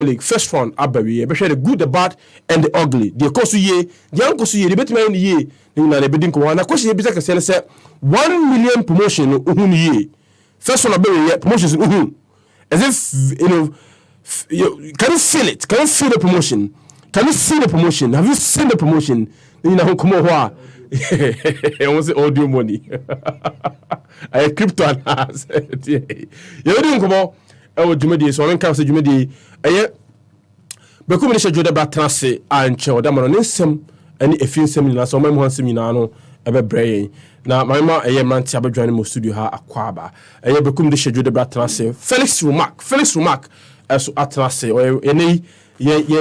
League first round abawi be share the good, the bad and the ugly. The kosu ye, the ankosu ye, the betman ye, na le bedin ko na question be say 1 million promotion uhun ye. First one abawi promotions uhun. As if can you feel it? Can you feel the promotion? Can you see the promotion? Have you seen the promotion? Come on, I want to say audio money. I crypto and ass. You don't come on. Jumedi, so I can't say Jumedi. But come to the Batrase and Chow Damanism and if you seminar, so my one seminar ever brain. Now, my ma a man tabba joining studio ha aquaba. I ever come to schedule the Batrase. Felix remark as Atrase or any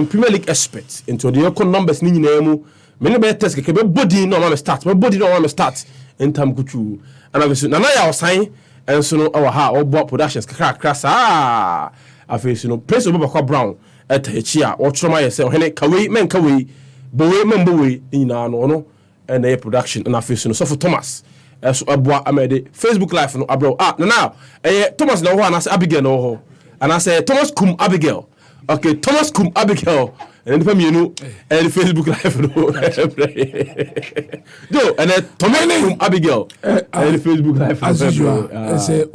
Premier League expert into the Yoko numbers ni name. Many better test can body no want to start. My body don't want to start in time go to. And obviously, now I was saying, and so our ha or board productions crass I face Prince of Brown at Chia or Trauma yourself. Henry Kawi, men Kawi, Bowie, in no and a production and I face so for Thomas. As I made Facebook Live no abro. Now Thomas no one as Abigail no and I say Thomas Kum Abigail. Okay, Thomas Kum Abigail. And the and Facebook Live no, and Thomas Kum Abigail and the Facebook Live as usual. I say,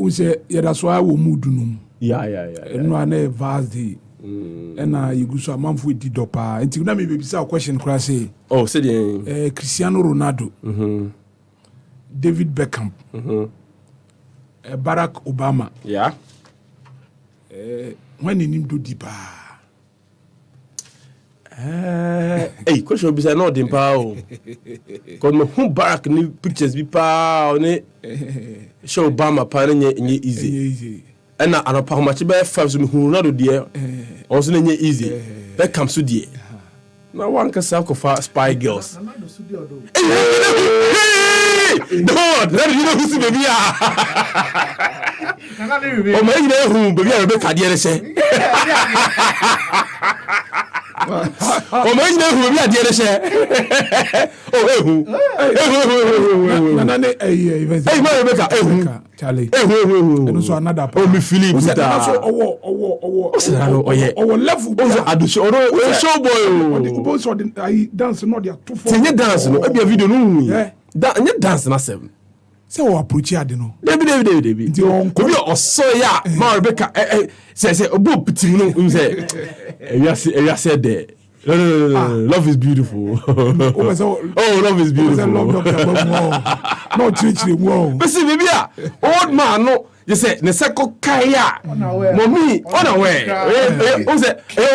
that's why we move no. Yeah. And no one vast day. And you go so a month with the dopa. And you know me be a question class. Oh, say Cristiano Ronaldo, David Beckham, Barack Obama. Yeah. When in him do deeper. Hey, question be say no dem pa o. Cause me who Barack ni pictures be pa on it. Show Obama pa nye easy. And na anopa how much be 5 so me hu na do there. Also nye easy. That comes to there. Na one can say for spy girls. Na do studio do. No, that you know who see baby ah. O me yin hu baby a be kade ele se. O me yin hu baby a de ele se. Oh ehu. Na event. Hey, my Rebecca, ehu. Charlie. Ehu. And so another part. Oh me Philip. So level. Oh adusho. Oh show boy. The boys or the dance no they are too far. Tinye dance no. E be video no. Yeah. Nye dance na seven. Say we approach ade no. Debi. Nti onko bi oso ya. My Rebecca say obo pitim no say. Eya say there. No. Love is beautiful. Love is beautiful. No, chiri wow. But see, baby, old man, no, you say, the second kaya, mommy, unaware.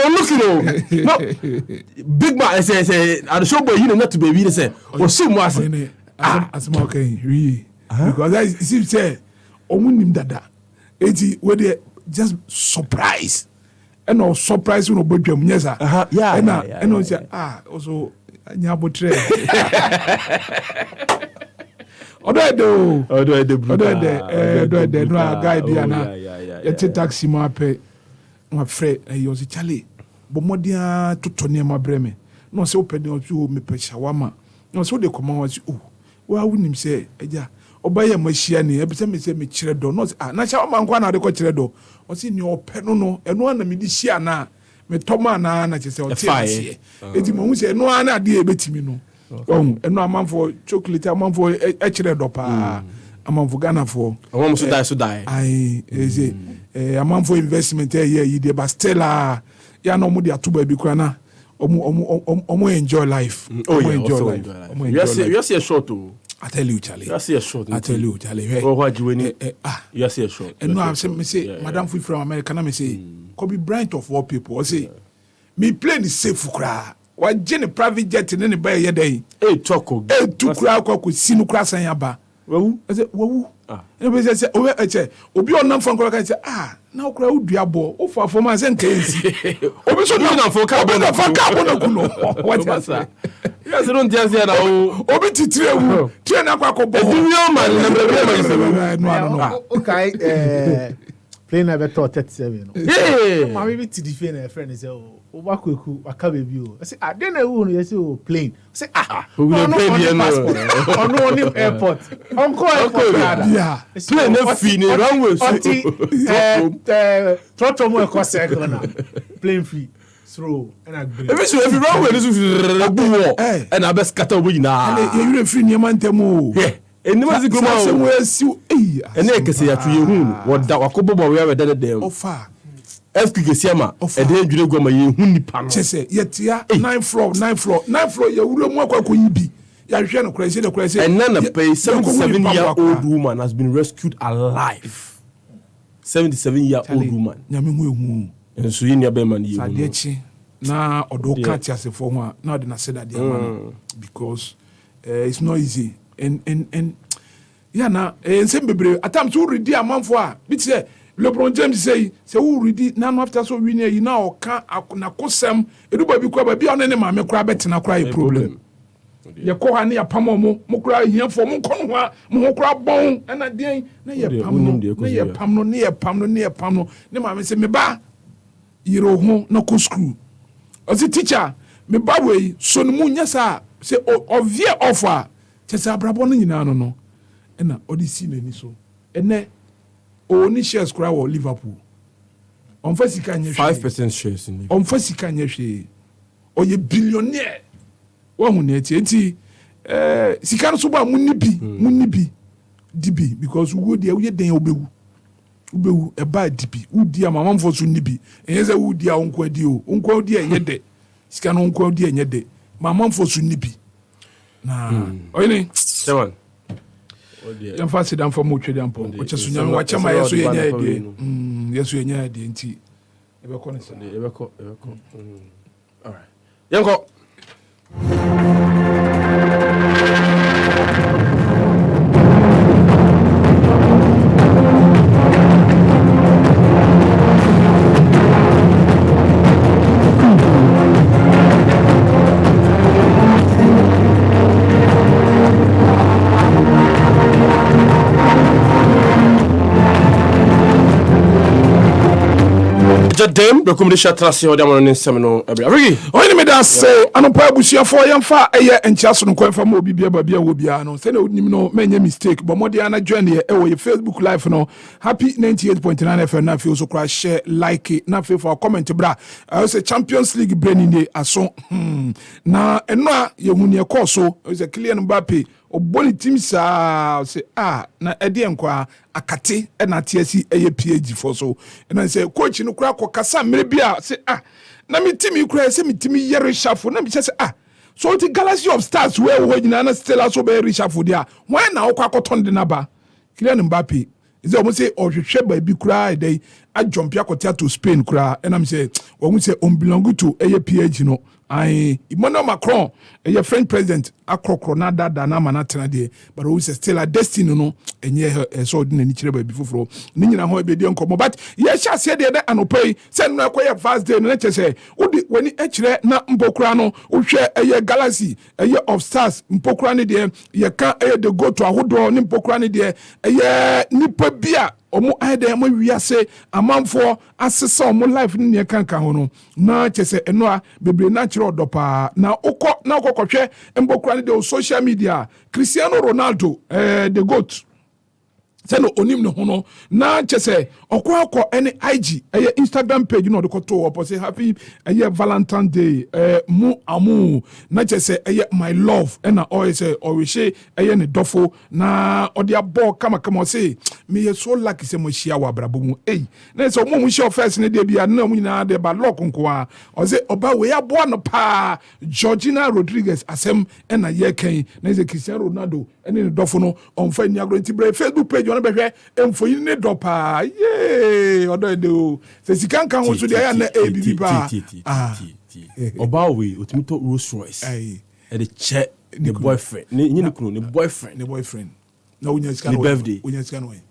Looking, no, big man, I say, at the show boy, you know, not to baby, they say, or so much. As okay, really. Because I see, say, him dada. It's where they just surprise. And no surprise no bodwam nyesa and no say also nyabotre odo no guy dia na yet taxi ma pe my friend you say Charlie bo modia totone ma breme no say open o me pe shawama no so dey come on wa wunim say eja obaye machia ni ebise me say me kire do no na shawama nkwa na de ko kire do o si ni ope no eno na me di hia na me toma na chese o tie asie eti mo hu se eno na de ebetimi no eno amanfo chocolate amanfo e kire do pa amanfo Ghana fo amanfo so die ai eze amanfo investment yi de bastela ya no mo de atoba bi kwa na omo enjoy life enjoy life you see a short o I tell you, Charlie. You see a short. Charlie. Oh, what you win? You see a short. And no, I say, Madam Free from America, I say, Kobe Bryant of all people. I say, me plane is safe for cry. Why Jenny private jet in any bay a day? Hey, Choco. Hey, to cry, could see no crass and yaba. Well, I said, well, everybody said, oh, I say, Obi on non from Cork. I said, now crowd diabo, oh, for my sentence. Oh, so now for carbon. What was that? Yes, don't just say now. Obi titire train akwako bo. Edunyo man no. Okay, plane I better 37 no. Yeah. Mama be to defend a friend say o ba kweku aka baby o. I say I dey na wo no say o plane. I say we will plane here no. On airport. Uncle airport. Yeah. Plane na fi ni runway so. Trotro mo e ko second na. playing free. Throw and I agree. If you run with this, and I best scatter we now. You free near Mantemo. And never see Groma where you and they can say at you what that Wakobo we have done them. Oh, far. FK Siama, and then you go my Hunipan. Yet, yeah, 9th floor, 9th floor, you will more quite be. And none of pay 77-year-old woman has been rescued alive. 77-year-old woman. And so in your Beman, now, although can't just for one, now then I said that because it's not easy. And yeah, now, and same baby, at times you read the amount for it. Say, LeBron James say, who read it now after so we you now can't na kosem, everybody be on any man, cry better na cry problem. Ya ko ha ne ya pamo mo kura hia fo mo kono ha mo kura bon na den na ye pam no ne ma me se me ba yiro ho na ko school o si teacher me ba we so no mu nya sa se ovie offer che se abrabo no nyina no na odisi na ni so ene o ni shares kura wo Liverpool on fa sika nya 5% shares in on fa sika nya hwe o ye billionaire wahu na enti sika no so ba munibi dibi because we dey we den obewu e ba dibi udi amamfo so nibi enye udi a onko adi o onko adi enye de sika no onko adi enye de mamamfo so nibi na oyini seven yan fa sidan fa mo twede ampo o che so nyame wa chama yeso yenya ade yeso yenya ade enti e be ko ne sa e be ko all right yanko Jadem, the community translation of the seminal. When me that say, I don't pay bushia for young far a year and just on coin from Mobia Babia Wobiano. Say no, many mistake, but Modiana journey your Facebook live no happy 98.9 FM. Now feel so crash, share, like it, now feel for a comment, bra. I was a Champions League brain day. I saw now and now you mun your course so it's a clear Mbappe. O boni team sa say na ede enkwa akate e na TSC eye PhD for so and I say coach no kura kokasa mere bia say na me team kura say me team yere shafo na me say so the galaxy of stars where we nyina na stella so be reshafo dia why na okwa koton de naba Kylian Mbappe is almost say or hwehwe ba bi kura dey a jump yakotia to Spain kura and I say we say on belong to eye PhD no Emmanuel Macron, a French president, a crocronada, Dana Manatana de, but who is still a destiny, no, and yeah, a sword in any trouble before. Nina Hoy be the uncle. But yes, I said the other and pay, send no quite fast day, and let's say, when it actually not Mpokrano, who share a year galaxy, a year of stars, Mpokrani there, you can't the go to a hood or Mpokrani there, a year nipper beer. Omo ade mo wiase amanfo asesa omo life ni kanka ho no na chese eno a bebre na kire odopa na okokotwe mbokura ni de social media Cristiano Ronaldo the goat seno onim no ho no na chese okwa any IG Instagram page no de koto opo say happy Valentine Day mu amu na chese my love na always say orishe ne dofo na odi abo kama say me so lucky say mo hia wa brabo mu na say mo hia first ne de bia na mu nyina de ba lock nko a o say oba we abo no pa Georgina Rodriguez asem na ye kan na say Cristiano Ronaldo ne dofo no on fa ni agro ntibra Facebook page on behwe emfo yin ne dopa odo de o se sikankan wo so de ya na ABB ba oba we otimito Rolls Royce the che the boyfriend ni kunu ni boyfriend na unya sika no birthday unya sika no we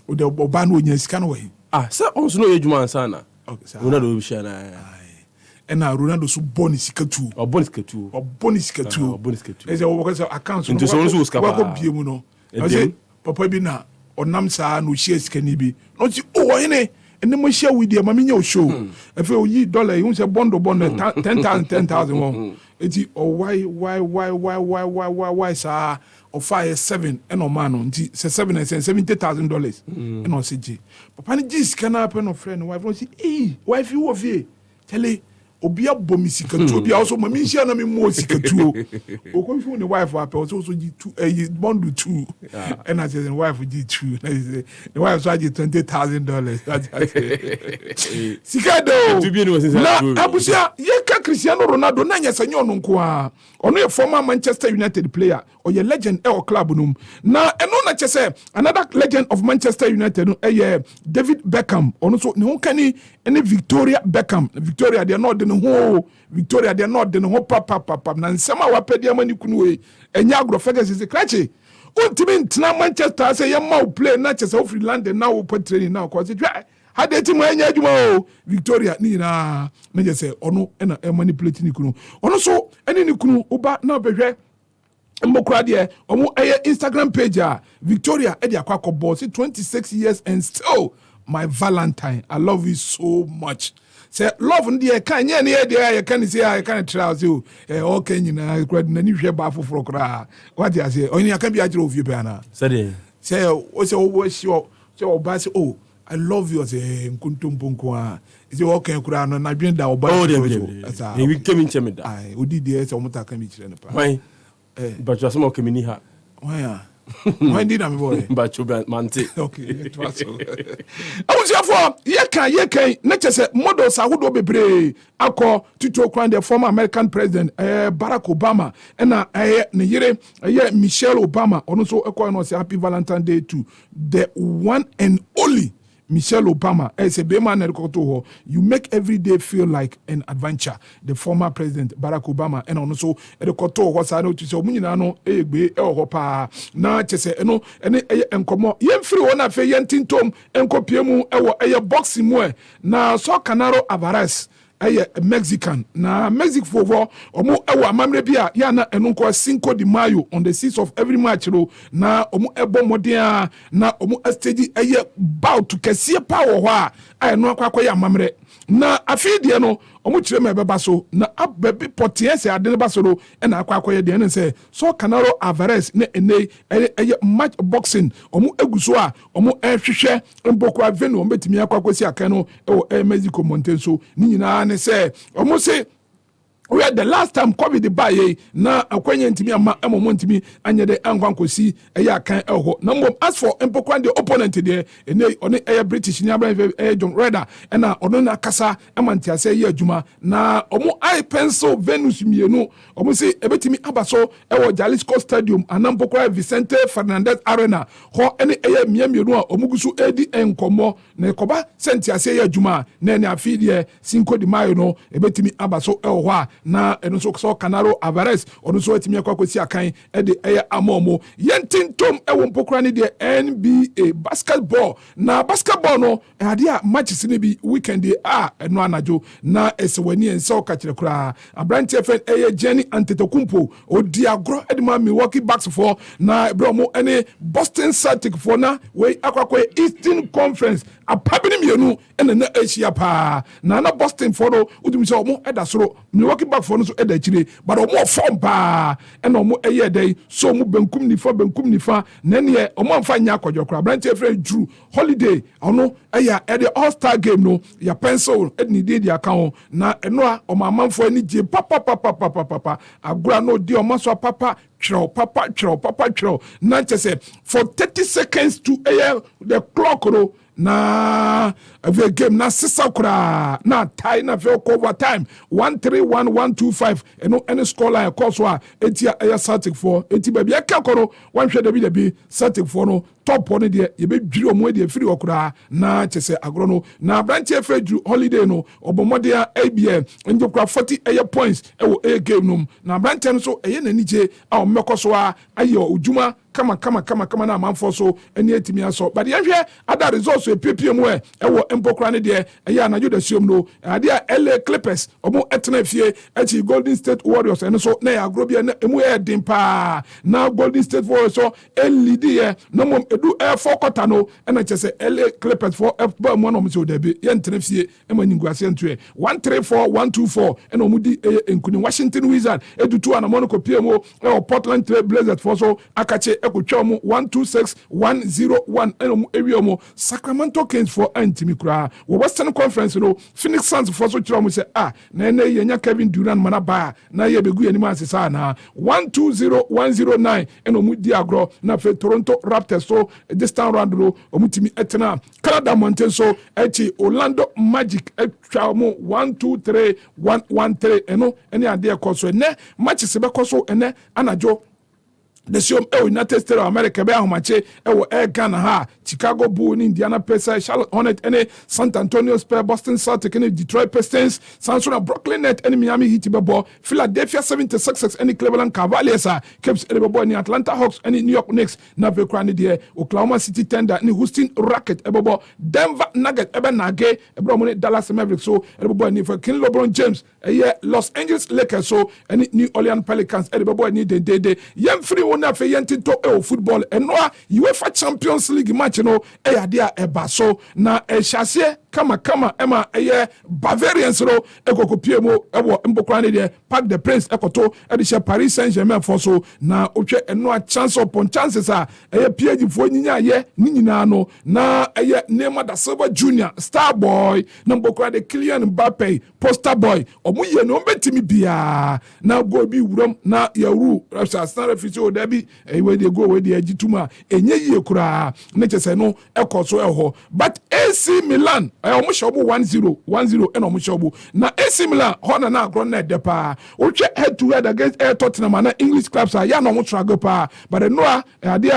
o de oba no unya sika no we say on so no ejuma ansa na Ronaldo we share na na Ronaldo so boni sikatu eze wo ko say account into so so skapa ko bie mu no eze papa bi na onam saa no share sika ni bi no ti o hene and then we share with the mammy show. If you $, you say bondo 10,000 won. It's why sir or 5 7 and no man on $7 and $70,000 and no CG. Papa ni jis can happen of friend wife say wife you of ye tell obi abomi sikatu obi also mami hia na me mo sikatu o ko fi the wife apel also G2 bond 2 and I say the wife G2 the wife so $20,000 sikado na abusia ye ka Cristiano Ronaldo na nya sanyo no nko a ono ye former Manchester United player or ye legend e o club num na eno na chese another legend of Manchester United no David Beckham ono so ne ho kani ene Victoria Beckham they are not Victoria they are not the ho papa na nsema wa pedi amani kunu we enya agro Ferguson se krache untimi ntina Manchester say ye ma play na chese of London na wo training na ko se hade ti mo enya adwuma o Victoria ni na je say ono na manipulate ni kunu ono so ene ni kunu uba na behwe mbokra de omo Instagram page Victoria e de akwa boss 26 years and still my Valentine, I love you so much. Say love ndi kan ye ne dey can say I can try you okay nyina kwad na ni hwe ba foforo kra what you say only can be agiro of you be ana say o say o sure say o ba say oh I love you say nkuntumpunku a say okay kra no na dwen da o ba oh dey we came in chemida ai odi dey say o mota kan bi kire no pa why but you some kemini ha why why did I boy but you mante okay it was so I was here for ye kan na chese models ahodo bebre akọ tutu kwan the former American president Barack Obama na ne yire Michelle Obama ono so ekọ no say happy Valentine Day to the one and only Michelle Obama, as a Bema Nerkoto, you make every day feel like an adventure. The former president Barack Obama, and also the Koto was I know to say, Munano, Egbe, Hopa, na chese, no, and encomo, yen free one of a yentin tom, and copiemu, a boxing mwe, na so Canaro Avares. Mexican na Mexico for omo ewa mamre bia ya na enunko 5 de Mayo on the 6th of every March ro na omo ebo modern na omo stage bout to kese power ho a eno akwa ya mamre na afidie no omo kire me beba so na ababi potense ade ne baso ro na akwa ye de ne say so Canelo Alvarez na ene match boxing omo eguso a omo ehwehwe mboko avenu omo betimi akwa kwesi akan no Mexico Montenso ni nyina ne say omo say we had the last time COVID buy na akwanya ntimi ama emomo ntimi anye de ankwankosi eya kan eho na mbom as for empokwan the opponent there ene one British ni abran John Ryder na ono na kasa emantiase ye adwuma na omo I pencil Venus mienu omo se ebetimi abaso ewo Jalisco Stadium anampokwa Vicente Fernandez Arena ho ene mienu a omo gusu edi enkomo na ekoba sentiase ye adwuma na ene afidie 5 de Mayo no ebetimi abaso ewo ho na eno so Canelo Alvarez ono so atimi akwakosi akan e de amomo yentintom ewo mpokra ne de NBA basketball na basketball no ade a matches ne bi weekend eno anajo na esewani ense o ka kire kura Abrante FN Jenny Antetokounmpo odi agro edema Milwaukee Bucks for na bromo ene Boston Celtics for na we akwakwa Eastern Conference apabini mienu ene na Asia pa na Boston for no udumi so mo edasoro Milwaukee Bucks for no so edachire but omo form pa ene omo day so mo benkum nifa na ne omo amfa nya akwadwokra Abrante FN Drew Holiday ono the All-Star game no ya pencil edni dey account na eno a omo amanfo ani je papa agura no di omo so papa chro na chese for 30 seconds to the clock no na the game na sisakura na tie na fe over time 131-125 eno any score line course wa etia Celtic for eti ba bia kakoro wan hwe da bi Celtic for no top on de ye be dwiri omo de firi okura na chese agro no na Branch FA Drew Holiday no obomode ABM njokura 40 points ewo game no na Branch no so na nije a omekoso a ayo ojuma kama na manfo so eni etimi aso but ye hwe other results epiem ewo empokra ne de anajo da siom no ade LA Clippers omo etena fie echi Golden State Warriors eno so na agro bia na emu dempa na Golden State Warriors so lead na mom edu 4 quarter no and I just say LA Clippers for F one on so debi yentrefie emaningwase ntwe 134 124 and omudi enkuni Washington Wizards edu 2 and Monaco PMO Portland Trail Blazers for so akache ekutwa mu 126 101 and ewiomo Sacramento Kings for antimikra Western Conference no Phoenix Suns for so chira mu say na ene yenya Kevin Durant manaba na ye begu yanima asesa na 120 109 and omudi agro na fe Toronto Raptors so this time round no omutimi etena Canada Mountain so echi Orlando Magic etwa mu 123 113 eno ene ade ekoso ene matches be koso ene anajo the same United States of America be ahomache Ghana ha Chicago Bulls Indiana Pacers Charlotte Hornets and San Antonio Spurs Boston Celtics and Detroit Pistons San Antonio Brooklyn Nets and Miami Heat bebo Philadelphia 76ers and Cleveland Cavaliers Caps bebo and Atlanta Hawks and New York Knicks na be kwani de Oklahoma City Thunder and Houston Rockets bebo Denver Nuggets nage ebro Dallas Mavericks so bebo and for King LeBron James Los Angeles Lakers so and New Orleans Pelicans bebo and de yem free na fe yenti to football enoa UEFA Champions League match no dia eba so na ehyasie kama ema Bavarians no ekokopie mo ewo mbokwane de Parc des Princes ekoto edisha Paris Saint-Germain for so na otwe enoa chance upon chances PSG fo nyinya ye nyina no na Neymar da Silva Junior Star Boy na mbokwane Kylian Mbappe poster boy omuye no betimi bia na go bi wuram na yawuru Arsenal refuse dabi we dey go we dey agituma enye yie kura na chese no ekoso eho but AC Milan omo shobu 1-0 eno omo shobu na AC Milan hona na agro na depa oche head to head against Tottenham na English clubs ya no mo trago pa but no ade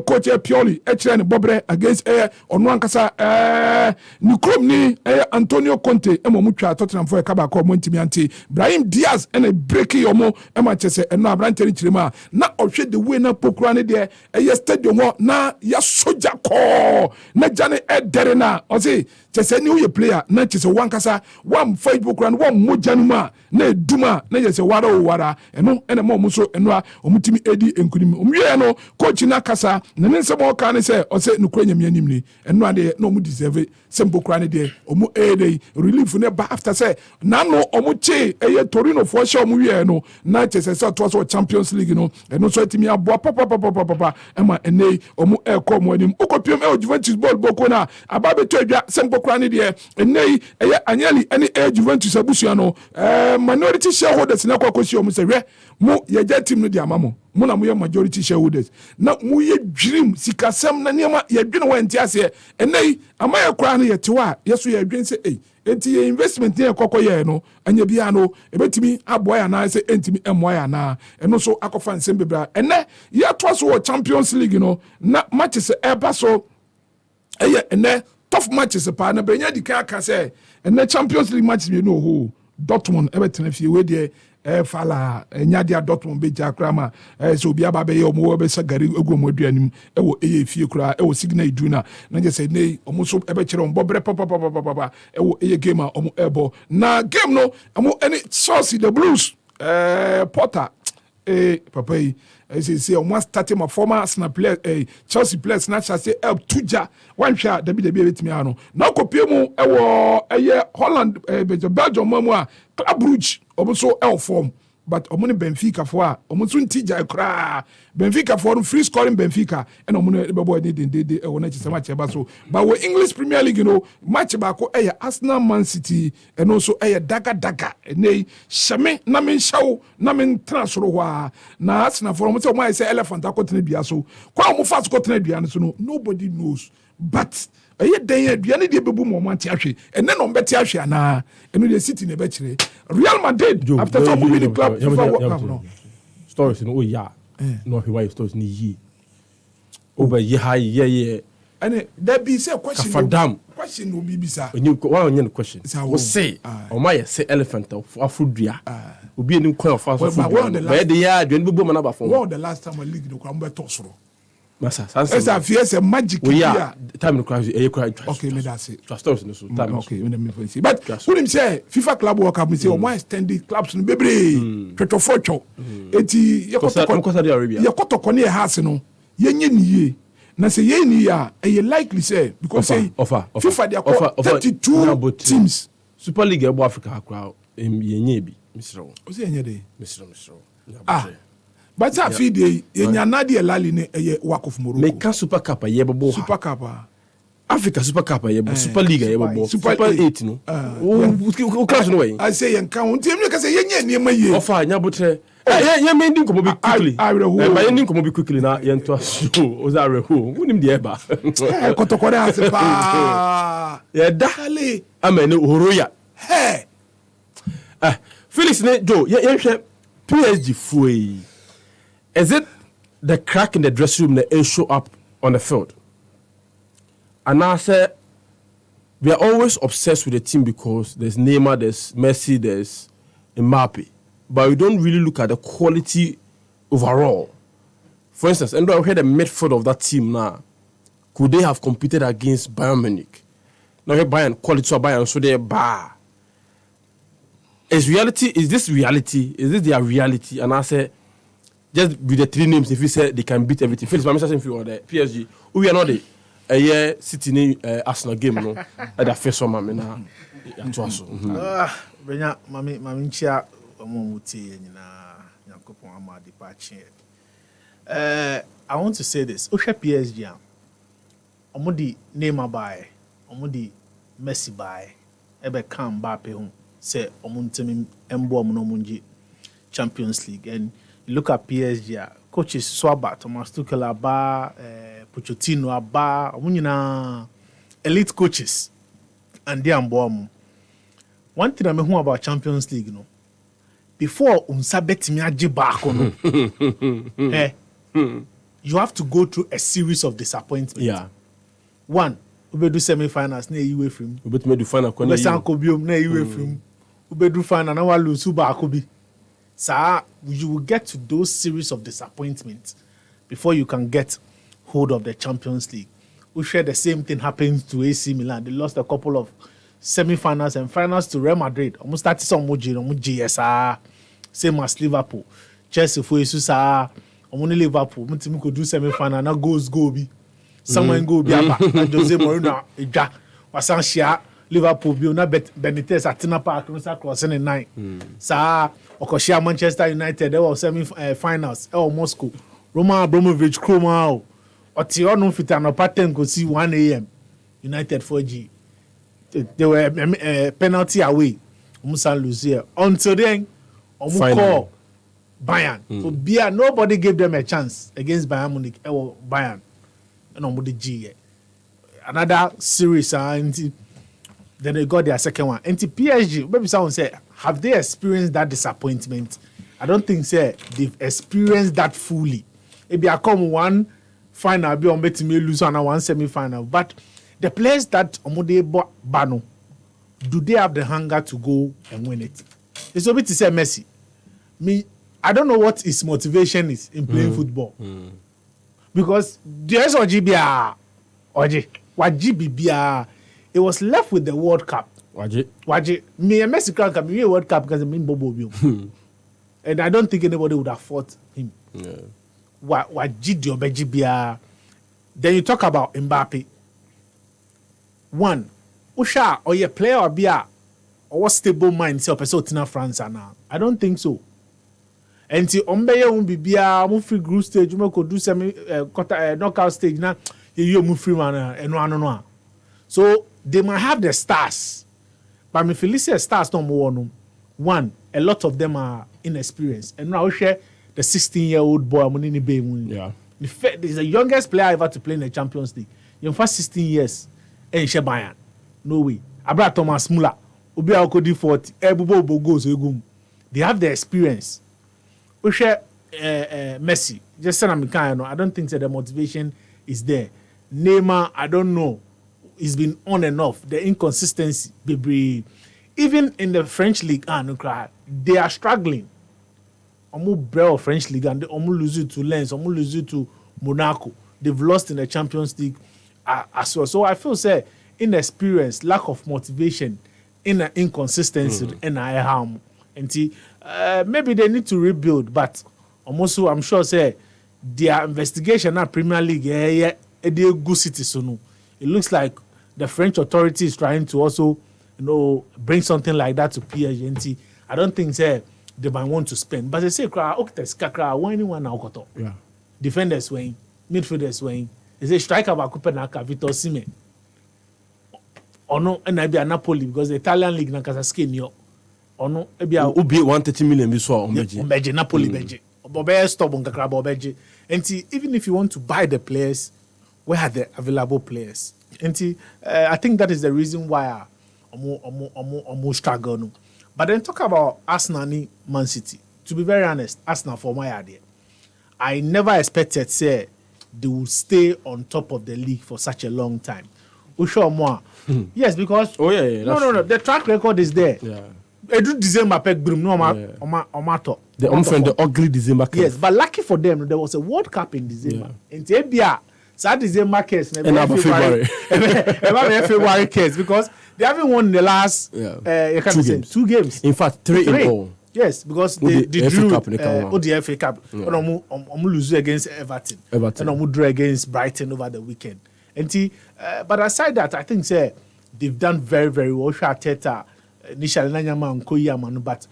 coach Pioli kire ne bobre against ono ankasa ni krom ni Antonio Conte emo mo twa Tottenham for kaba ko mo ntimi anti Brahim Diaz ene break yomo ema chese eno abrante ni chirima na ohwe the way na pokura ne de stadium ho na ya soja ko na jane edere na o say chese ni uye player na chese wankasa one Facebook run one mojanuma na eduma na chese wara eno ene mo so eno a omutimi edi enkunim omwie no coach na kasa na ne nsemo ka ne say o say nukura nyamia nimni eno ade na omu deserve sempokura ne de omu ede relief ne ba after say na no omu che Torino for sure omu wie no na chese so to so Champions League no eno so etimi aboa papa ema ene omu kom anim okopiem Juventus ball boko na ababe to adwa sempokura ne de ene anyali ene Juventus abusia no minority shareholders na kwakosi omu se hwe mo yeja team no de amamo mo na mo ye majority shareholders na mo ye dream sikasem na niam ye dwene wanti ase ene amaye kura no ye tewa yeso ye dwen se enti ye investment ye kokoye no anya bia no ebetimi aboya na se entimi emoya na eno so akofa nsem bebra ene ye to so Champions League no na matches eba so ene tough matches pa na benya di ka se ene Champions League matches we no ho Dortmund ebetena fie we de fala nyadia Dortmund be jakrama so bia ba be ye omo be sagari egwomo aduanim ewo fie kura ewo Signal Iduna na je say nei omo so ebe kire on bobre papa ewo game a omo ebo na game no omo any Chelsea the Blues Potter papa I say omo start my former Arsenal player Chelsea players na say help tuja wan hwa da bi betimi ano na kopie mu ewo Holland Belgium mamu a Club Brugge omo so form but omo ne Benfica for a omo so ntija kra Benfica for free scoring Benfica and omo ne bebo ni de na chise match eba so but we English Premier League match ba ko Arsenal Man City and also daga nei shame na men shawo na men transfer ho na Arsenal for omo say say elephant akotene bia so kwa omo fast kotene bia so no nobody knows but den aduane de bebu mo manti ahwe ene no mbeti ahwe ana eno de City ne be kire Real Madrid after top win the club no stories no no he why stories ni yi over ye high ye ene there be say question no be bisa one question we say o ma say elephant afudua obi enim kwan of afudua but the year aduane bebu mo na ba fon the last time a league no kwa mbeto soro masa esa fiese magic here time no crash okay me that's it trust us no so time okay when me see but when him say FIFA Club World Cup me say o more extended clubs no bebre twetofo eti yekoto Saudi Arabia yekoto ko ne house no yenye niye na say ye ni ya e likely say because say FIFA they are 32 teams. Super League ebo Africa akra yenye bi misro. O say yenye dey. Misro. But that feed dey yenya na dey lali ne e work of Morocco. Me can Super Cup ye bebo. Super Cup. Africa Super Cup ye bebo. Super League ye bebo. Super 8 no. O class no way. I say yen kan unti me ka say yenye niam ye. Ofa nya botre. Yeah, me ndin komo bi quickly. Ma ndin komo bi quickly na ye nto aso. O za reho. Wonim de eba. Kotokore ase pa. Ye da. Amene horoya. Hey. Felix ne Joe, ye hwe PSG fuei. Is it the crack in the dressing room that show up on the field? And I said, we are always obsessed with the team because there's Neymar, there's Messi, there's Mbappe. But we don't really look at the quality overall. For instance, and I heard the midfield of that team now, could they have competed against Bayern Munich? Now here Bayern, quality of Bayern, so they're bar. Is this reality? Is this their reality? And I said, just with the three names, if you say they can beat everything. Felix, my message if you are the PSG, we are not the year sitting in Arsenal game, no, at the first one, man. Benya, mami chia, muti na kupon amadi pachi. I want to say this. Osha PSG, omudi Neymar buy, omudi Messi buy, ebe kan Mbappe home. Say omuntemi embo omunji Champions League, and you look at PSG, coaches Swaba, Thomas Tuchel aba, Pochettino aba, omunyina elite coaches, and they ambo. One thing I know about Champions League, no, before unsabet mi aje back you have to go through a series of disappointments. Yeah. One, we do semi-finals, ne you from. We do final. We san kobiom ne you from. We do final na wa lose ba akobi. Sir, you will get to those series of disappointments before you can get hold of the Champions League. We share the same thing happens to AC Milan. They lost a couple of semi-finals and finals to Real Madrid. Almost started some GS. Same as Liverpool. Chelsea for Jesus. Only Liverpool. Mutim could do semi-final. Now go be. Someone go be about. Jose Mourinho. Ija. Wasan share. Liverpool be na Benitez at Tina Park. No crossing in 9. Sa Okoshia Manchester United. They were semi-finals. Moscow. Roman Abramovich Kroma. Otio no fit an pattern go see 1 a.m. United 4G. They were penalty away. Musa lose here. Until then, call Bayern. So nobody gave them a chance against Bayern Munich. Bayern. And on G. Another series. Then they got their second one. And PSG, maybe someone say, have they experienced that disappointment? I don't think they've experienced that fully. Maybe I come one final, be on betting me lose on one semi-final. But the players that Omode Bano, do they have the hunger to go and win it? It's a bit to say Messi. I don't know what his motivation is in playing football. Because the SOGBR, it was left with the World Cup. Waji. Me and Messi can't come World Cup because I mean Bobo. And I don't think anybody would have fought him. Then you talk about Mbappe. One, Usha or your player or beer or what stable mind say person France now. I don't think so. And ti Ombeye won't be beer, move free group stage, you could do semi knockout stage now. You move free man and no. So they might have the stars, but me feel stars no more. One, a lot of them are inexperienced, and now share the 16-year-old boy. Yeah, he's the youngest player ever to play in the Champions League. In first 16 years, and Bayern, no way. Abra Thomas Muller, Obi Akodi 40, Ebubo Bogos Egum. They have the experience. We share Messi. Just say I don't think that the motivation is there. Neymar, I don't know. It's been on and off. The inconsistency, baby. Even in the French league, they are struggling. Omu brew French league and they lose it to Lens, lose it to Monaco. They've lost in the Champions League as well. So I feel inexperience, lack of motivation, inconsistency, and I harm. And maybe they need to rebuild, but almost I'm sure their investigation at Premier League a good city so no. It looks like the French authority is trying to also, bring something like that to PSG. I don't think they might want to spend. But they say, anyone now Yeah. Defenders weighing, midfielders weighing. They say striker Bakupenaka, Vitor Sime. Or no, and I be a Napoli because the Italian league na kasa skin yo. Or no, maybe a Ubi 130 million biswa ombeji. Ombeji Napoli beji. Obobe stop on kakra obeji. And even if you want to buy the players, where are the available players? And I think that is the reason why omo struggle no. But then talk about Arsenal and Man City. To be very honest, Arsenal for my idea, I never expected say they would stay on top of the league for such a long time. Usho more. Yes, because no. The track record is there. Yeah. Edu December pek brim no ma top. The ugly December. Yes, but lucky for them, there was a World Cup in December. And Ebia, sad December case. And February. February case because they haven't won the last 2 games. In fact, 3 in all. Yes, because they drew the FA Cup. And lose against Everton. And drew against Brighton over the weekend. And but aside that, I think they've done very, very well. Teta, initially Nanyama and Koyama, but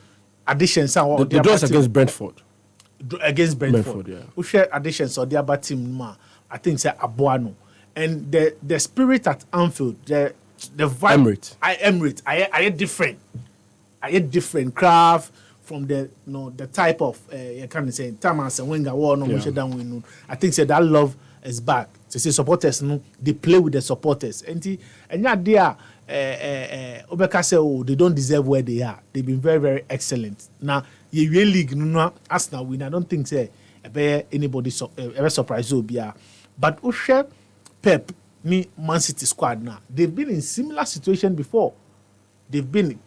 additions are the draws against Brentford. Against Brentford, yeah. Who share additions or the other team, I think Abuano. And the spirit at Anfield, the vibe, Emirates, I different. I had different craft from the the type of you can say Thomas and Wenger war no I think that love is back. To say supporters they play with the supporters. And there Obeka say they don't deserve where they are. They've been very, very excellent. Now the league Arsenal win. I don't think anybody ever surprised Obia. But Ushe Pep Man City squad now. They've been in similar situation before. They've been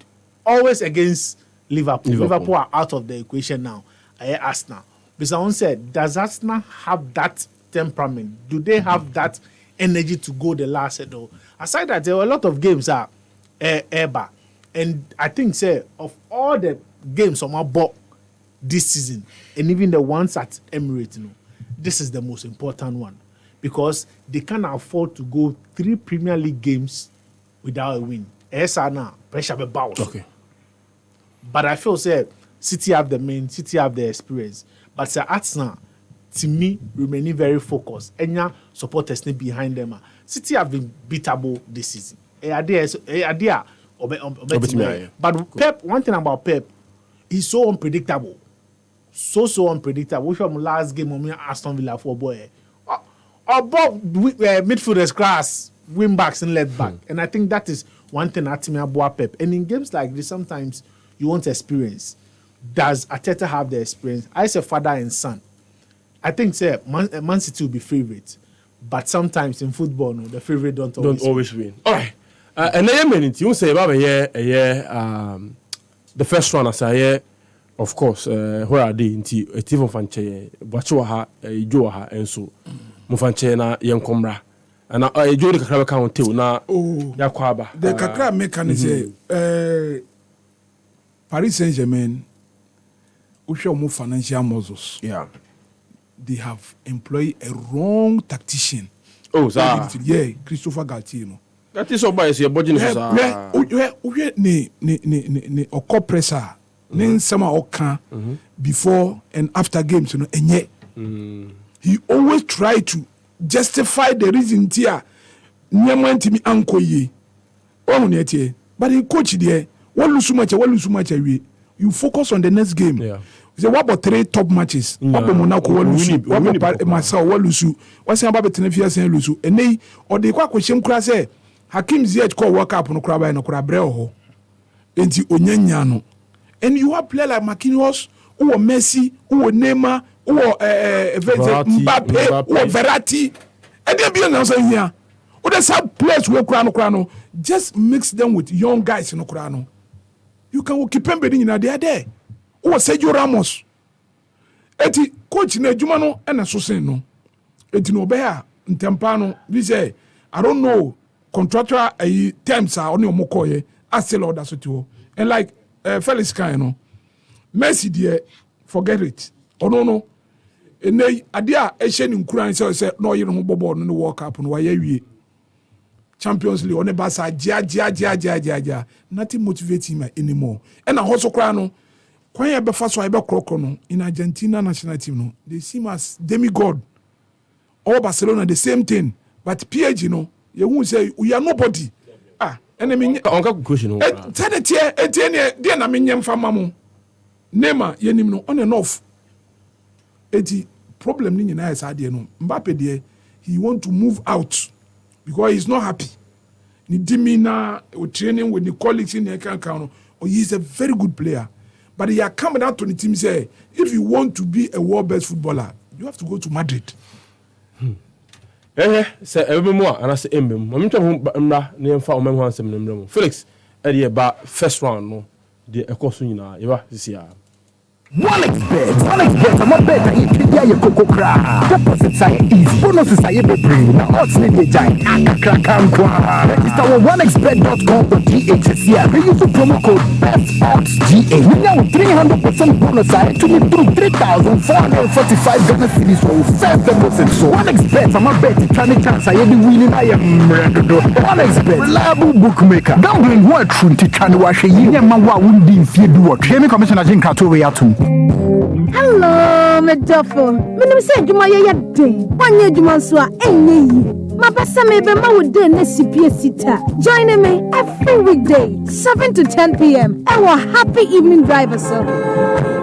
always against Liverpool. Liverpool are out of the equation now. Arsenal. But someone said, does Arsenal have that temperament? Do they have that energy to go the last though? Aside that, there were a lot of games Eba. And I think of all the games on my board this season, and even the ones at Emirates, this is the most important one. Because they can't afford to go 3 Premier League games without a win. Now, pressure be bounce. Okay. But I feel City have the City have the experience. But Arsenal, to me, remaining very focused. And your supporters behind them. City have been beatable this season. But Pep, one thing about Pep, he's so unpredictable. So unpredictable. Which from last game on Aston Villa for boy. Above midfielders class, wing backs and left back. And I think that is one thing about Pep. And in games like this, sometimes you want experience. Does Arteta have the experience? I say father and son. I think Man City will be favorite. But sometimes in football, the favorite don't always win. All right. And then you say about the first one as I of course, where are they in a team of Fanche, Bachuaha, Joaha, and so Mufanche na Yankomra. And I joined the Kakra account too. Now, Yakwaba. The Kakra mechanism, Paris Saint-Germain, which are more financial muscles. Yeah. They have employed a wrong tactician. Oh, sir. Yeah, Christopher Galtier. That is so biased. Your budget is a compressor. Before and after games, and yet he always try to justify the reason here. But in coach there, what lose so much you focus on the next game. Yeah. What about 3 top matches? What about Monaco? What about Marseille? What lose? What's about Tenerife? And lose? And they or they question say Hakim Ziyech call work up on Kraba and Krabreo. And the Onyanyano. And you have players like Marquinhos, or Messi, or Neymar, or Mbappe, or Verratti. And they'll be announced here. Or there's some players who are Krano. Just mix them with young guys in Krano. You can keep them bedding in there there. Or Sergio Ramos. Eti coach ne Jumano and a Soseno. Eti no bear in Tempano. We say, I don't know, contractual terms are on your Mokoye. I say, Lord, that's what you. And like, Felix Kaino, Messi dear, forget it. Oh no, ene adia ehye ni nkuran se no yire ho bobo no World Cup no waye wie Champions League on the basa ja nothing motivates him anymore and a hoso kra no kwan ya befa so ebe krokro no in Argentina national team no they see him as demigod or Barcelona the same thing but PSG no you who say we are nobody enemy onka question no tade tie ne de na menyem fama mo Neymar yenim no on and off eti problem ni nyina is ade no Mbappe de he want to move out because he's not happy. Ni dimina training with the colleagues in the account. He's a very good player. But he are coming out to the team say, if you want to be a world best footballer, you have to go to Madrid. Say every more and I say embem. I'm trying name for my one seminary. Felix, ba first round no. The ekosuna you this year. OneXBet, I'm a better eat your cocoa crack. Deposits are easy. Bonuses are able to bring. Now, what's the giant? Register on onexbet.com.gh. We use the promo code BESTOXGA. We now 300% bonus to me through 3,445 Ghana cedis for first deposit. So, OneXBet, I'm a better trying chance. I am winning. I am ready. OneXBet, reliable bookmaker. Gambling what true to try to wash a year. Man, what would be if you do what? Jamie Commissioner Jinka to way out. Hello, Medofo. Me say juma ye day. Wanye juma so a enye yi. Ma besa me be ma wo day na sipie sita. Join me every weekday 7 to 10 p.m. Our happy evening driver sir.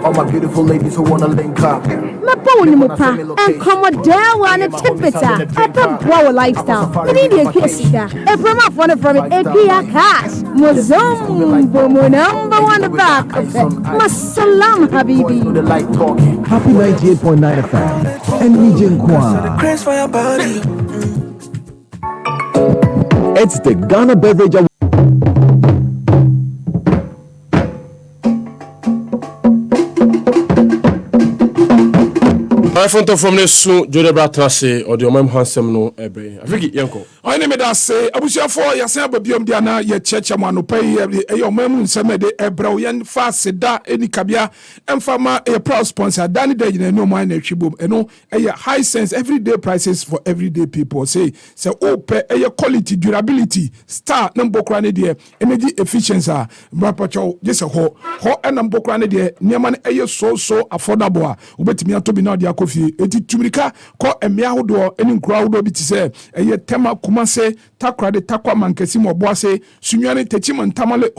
All my beautiful ladies who wanna link up. Me pa woni mo pa and come down one tidbit a pep wow lifestyle. Me need your kiss da. E from afọ from Ekia cash. Mozumbo mo number one back. Masalam habibi. Happy 98.9 FM. And Region Kwa. It's the Ghana Beverage Award. My phone from this soon, Jody Bratrase or the Omem Hansem no Ebre. I think Yanko. I name it as say, Abusia for Yasan Babium Diana, ye church manu pay your mem Samede Ebroyan fast da any cabia and farmer a proud sponsor Danny Day no mine chibum and no a high sense everyday prices for everyday people say ope a quality durability star number crane dear energy efficiency Rapacho just a ho and number crane dear Niaman a so affordable ubetimi to be now dia kofi eti tumrika ko emia hodo eni crowd obi ti say eye tema kumase takrade takwa mankesi mo boase sunwane techim ntamale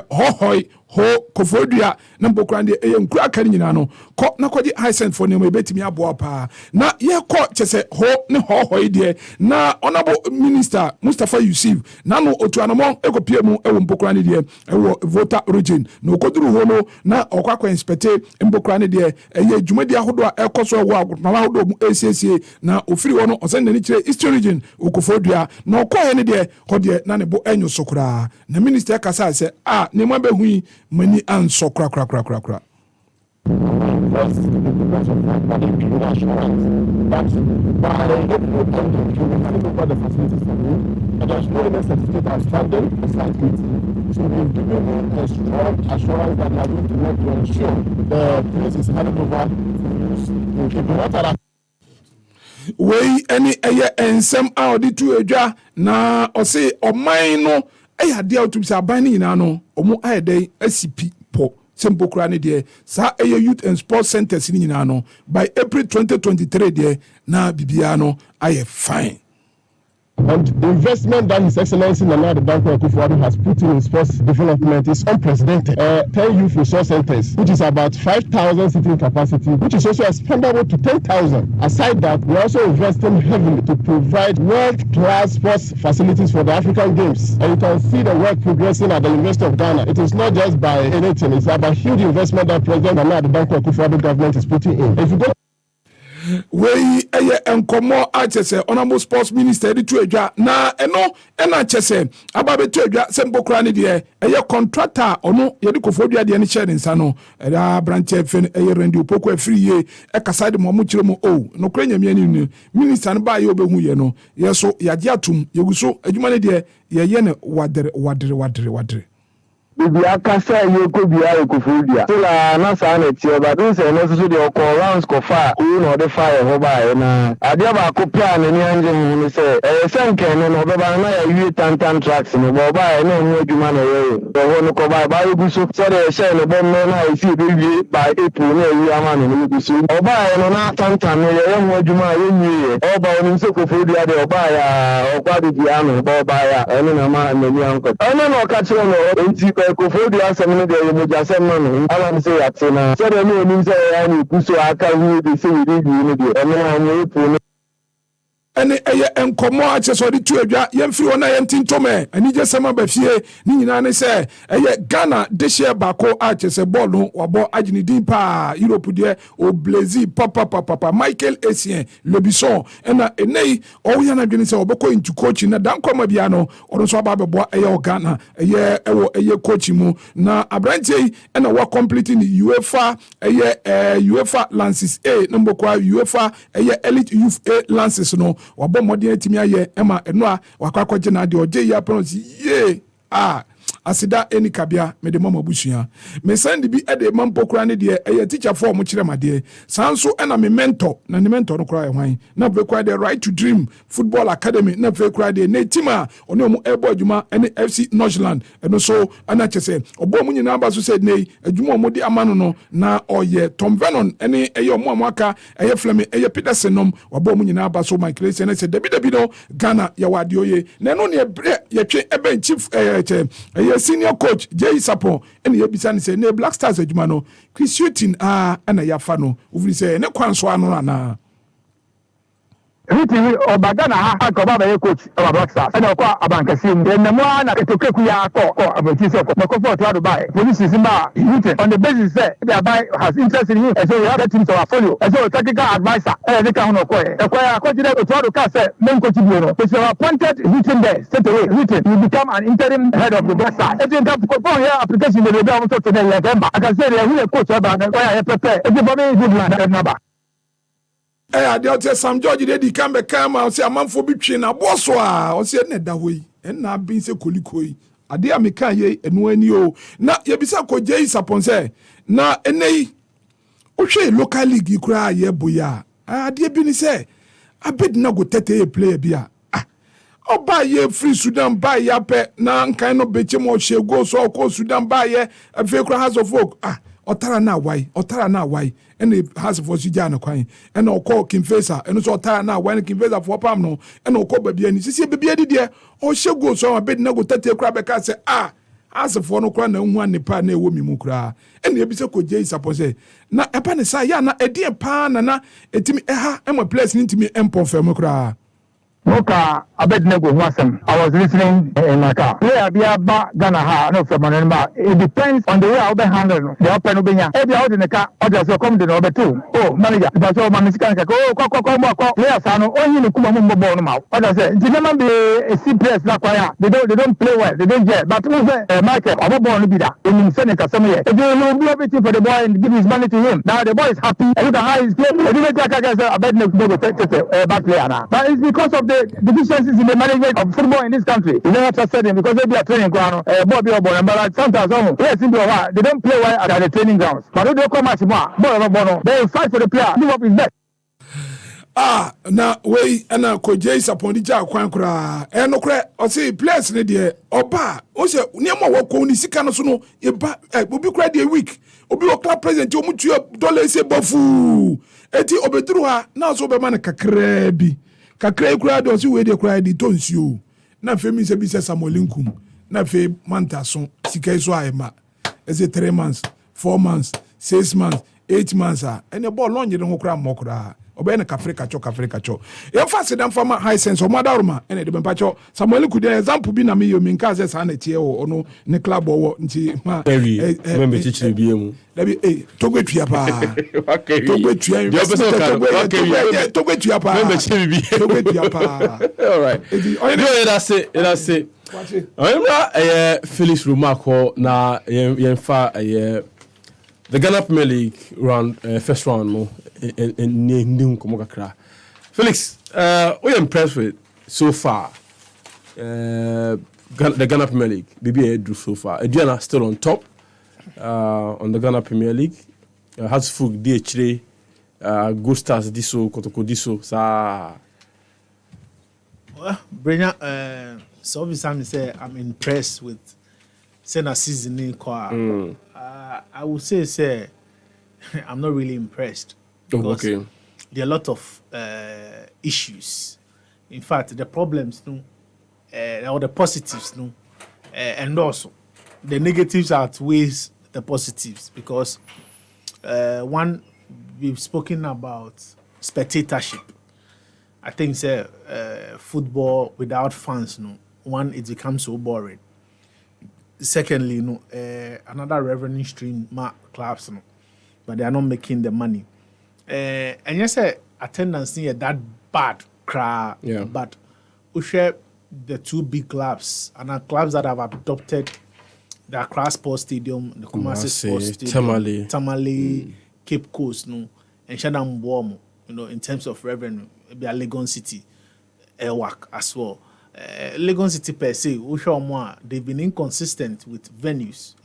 hohoi ho kofodua na mbokrandi nkura kan nyina no ko na kwaji high send for nemo betimi aboa pa na ye ko chese ho ne hohoi de na honorable minister Mustafa Yusuf na no otuanamo ekopie mu ewo mbokrandi de ewo voter region no koduru ho no na okwakwa inspecte mbokrandi de eye dwumadi ahodo a ekoso ewo agotama ahodo mu ACCA na ofiri ho no osende ni kire Eastern region okofodua na okoye ne de hodie na ne bo enyo sokura na minister kasa se nemo behui many answer cra. That's the by the facilities for me, and there's no any certificate outstanding besides it. So we've given him a strong assurance that they are going to work to ensure the place is handed over to the water. We any and some out the two edja na or say or mine no. I had the out to say banning no omo ayde SCP po simple crane there sa youth and sports centers in no by April 2023 there na bibiano I fine. And the investment that His Excellency Nana Bampoe Brenya has put in sports development is unprecedented. 10 youth resource centers, which is about 5,000 seating capacity, which is also expandable to 10,000. Aside that, we're also investing heavily to provide world-class sports facilities for the African Games. And you can see the work progressing at the University of Ghana. It is not just by anything, it's about huge investment that President Nana Bampoe Brenya government is putting in. If you go we enkomo achese honorable sports minister di tuedwa na eno ena chese ababe tuedwa sembokra ne de contractor ono ye di kofodua de ne share nsa no era branch fen rendi opoko afiri ye ekasa de mo kire mo no kra nyamia ni minister ne ba ye obehu ye no yeso yaje atum yeguso adwuma ne de ye ne wadere Bibi akasa yoko biya ekufudia. Tula na sana ti oba don se no so de oko rounds ko fa ku no de fire ho ba na. Ade ba ko plan ni anje mu se senke no be ba na ya wi tantan tracks no bo ba na mu adwuma na ye. Ho no ko ba yu so so de she no bo no na isi be wi ba April na wi ama no yu so. Oba no na tantan no ye mu adwuma ye wi. Oba no se ko fudia de oba ya okwa di ano bo ba ya eno na ma na ni anko. Ono no ka chiro no enti Kofodi asem de yemoja sem no ala say atina so de me onim say ya ni kuso aka hu de say we dey ni de eno na nyi pu ene eye enkomo ache so de tu adwa yemfiri wona yentintome ani je sema ba fie ni nyina ne se eye Ghana de share bako ache se ball no wabo agini din pa Europe de o Blazy papa Michael Essien Lobison ena enei o ya na dwene se obeko into coach na dan koma bia no ono so aba bebo eye Ghana eye ewo eye coach mu na abrantie ena wa completing UEFA eye UEFA Lances A number kwa UEFA eye Elite Youth A Lances no wabo modern timi aye ema eno a wakwakoje na de oje ya pronounce ye asida eni kabia me de mama busua me send bi e de mampo kura ne de eye teacher for mo kire made sanso ena me mentor na ne mentor no kura hwan na be kura de Right to Dream Football Academy na be kura de ne tima oni omo ebo adwuma ene FC Northland eno so ana chese obo mu nyina ba so said nei adwuma omo di amano no na oye Tom Vernon ene eye omo amaka eye Flemi eye Peterson nom obo mu nyina ba so Michael Essien se debi no Ghana ya wade oye na no ne ye twe ebe chief senior coach Jay Sapon and yebisa ni say ne Black Stars adwuma no Chris Shooting ana yafa no uvri say ne kwanso ano na Hiti Obagana ha ko baba ye coach of Black Stars and ko abankasim de namo na ketokeku ya ko abotise ko for to Dubai police simba hiti on the basis say the Dubai has interest in him and so we have team to follow and so technical advisor they can no ko e ko ya ko jide to Dubai say men coach bi no so appointed hiti there straight away hiti will become an interim head of the Black Stars and then ko here application they be almost to November I can say they will coach about ko ya prepare e be very good man number ade Sam George de di kambe kama o se amanfo bi twe na boso o se ne da hoyi na bin se kolikoi ade ameka ye enu ani o na ye bisa ko Jay Sapon se na enei o hwe local league kura ye boya ade bi ni se abed na go tete player bia oba ye free Sudan ba ya pe na nkan no beche mo hye go so ko Sudan ba ye afi kura House of Folk otara na wai ene has for sija na kwan ene okọ Kimfesa ene so otara na wai Kimfesa for pam no ene okọ babia ni sisi babia di de o hyego so abed na go tete kura be ka se as for no kura na hu anepa na ewo mi mu kura ene ebise ko Jay Sapon se na epa ne sa ya na edie pa na etimi ema place ni ntimi empon fam kura Moka Abednego Wasem. I was listening in my car. Player Biaba Ghana ha no from Manamba. It depends on the way I'll be handling the open Ubenya. Every out in the car, others will come to the other two. Oh, manager, that's all my Mexican. Oh, players are no only the Kumambo Bonamau. Others say, Jinama be a CPS Lakwaya. They don't play well, they don't get. But Michael, I'm born to be that. In Seneca, some year. If you do everything for the boy and give his money to him, now the boy is happy. And look at how he's playing. I didn't take a bad player now. But it's because of the deficiencies in the management of football in this country. You never trusted them because they are training ground. But sometimes they don't play well at the training grounds. But they don't come much more. They fight for the player. Live up his best. Na we ana ko Jay Sapon di ja kwan kura no kura o say players ne de oba o se niam wo ko ni sika no so no e ba obi kura de week obi o club president o mutu dollar se bofu eti obeduru ha na so be man kakra bi kakra kura de o si we de kura di tonsio na fe mi se bi se Samolinkum na fe mantaso sika iso ayema ese 3 months 4 months 6 months 8 months ene ball lonje no kura mokura obene kafrika cho yemfa sedam fama high sense o madaruma ene de bempacho Samuel Kudi example bi na me yomi nka se sa na tie o no ne club o nti ma membe chichire bi emu dabi togwetua pa togwetua togwetua pa membe chichire bi togwetua pa all right that's it Felix Rumako na yemfa the Ghana Premier League round first round no in Komokakra. Felix, we are impressed with so far. the Ghana Premier League. BBA drew so far. Adriana still on top on the Ghana Premier League. Hatsfug DH3, Good Stars Diso, Kotoko Diso. Well, Brenya, so obviously say I'm impressed with Sena season in Kwa. I would say I'm not really impressed because there are a lot of issues. In fact, the problems, or the positives, and also the negatives outweighs the positives because one, we've spoken about spectatorship. I think football without fans, one, it becomes so boring. Secondly, another revenue stream clubs, but they are not making the money. And yes, attendance here that bad crowd, but we share the two big clubs and clubs that have adopted the Accra Sports Stadium, the Kumasi Sports Stadium, Tamale, Cape Coast, and Shadam Bomo, in terms of revenue, maybe a Legon City, Airwork as well. Legon City per se, they've been inconsistent with venues.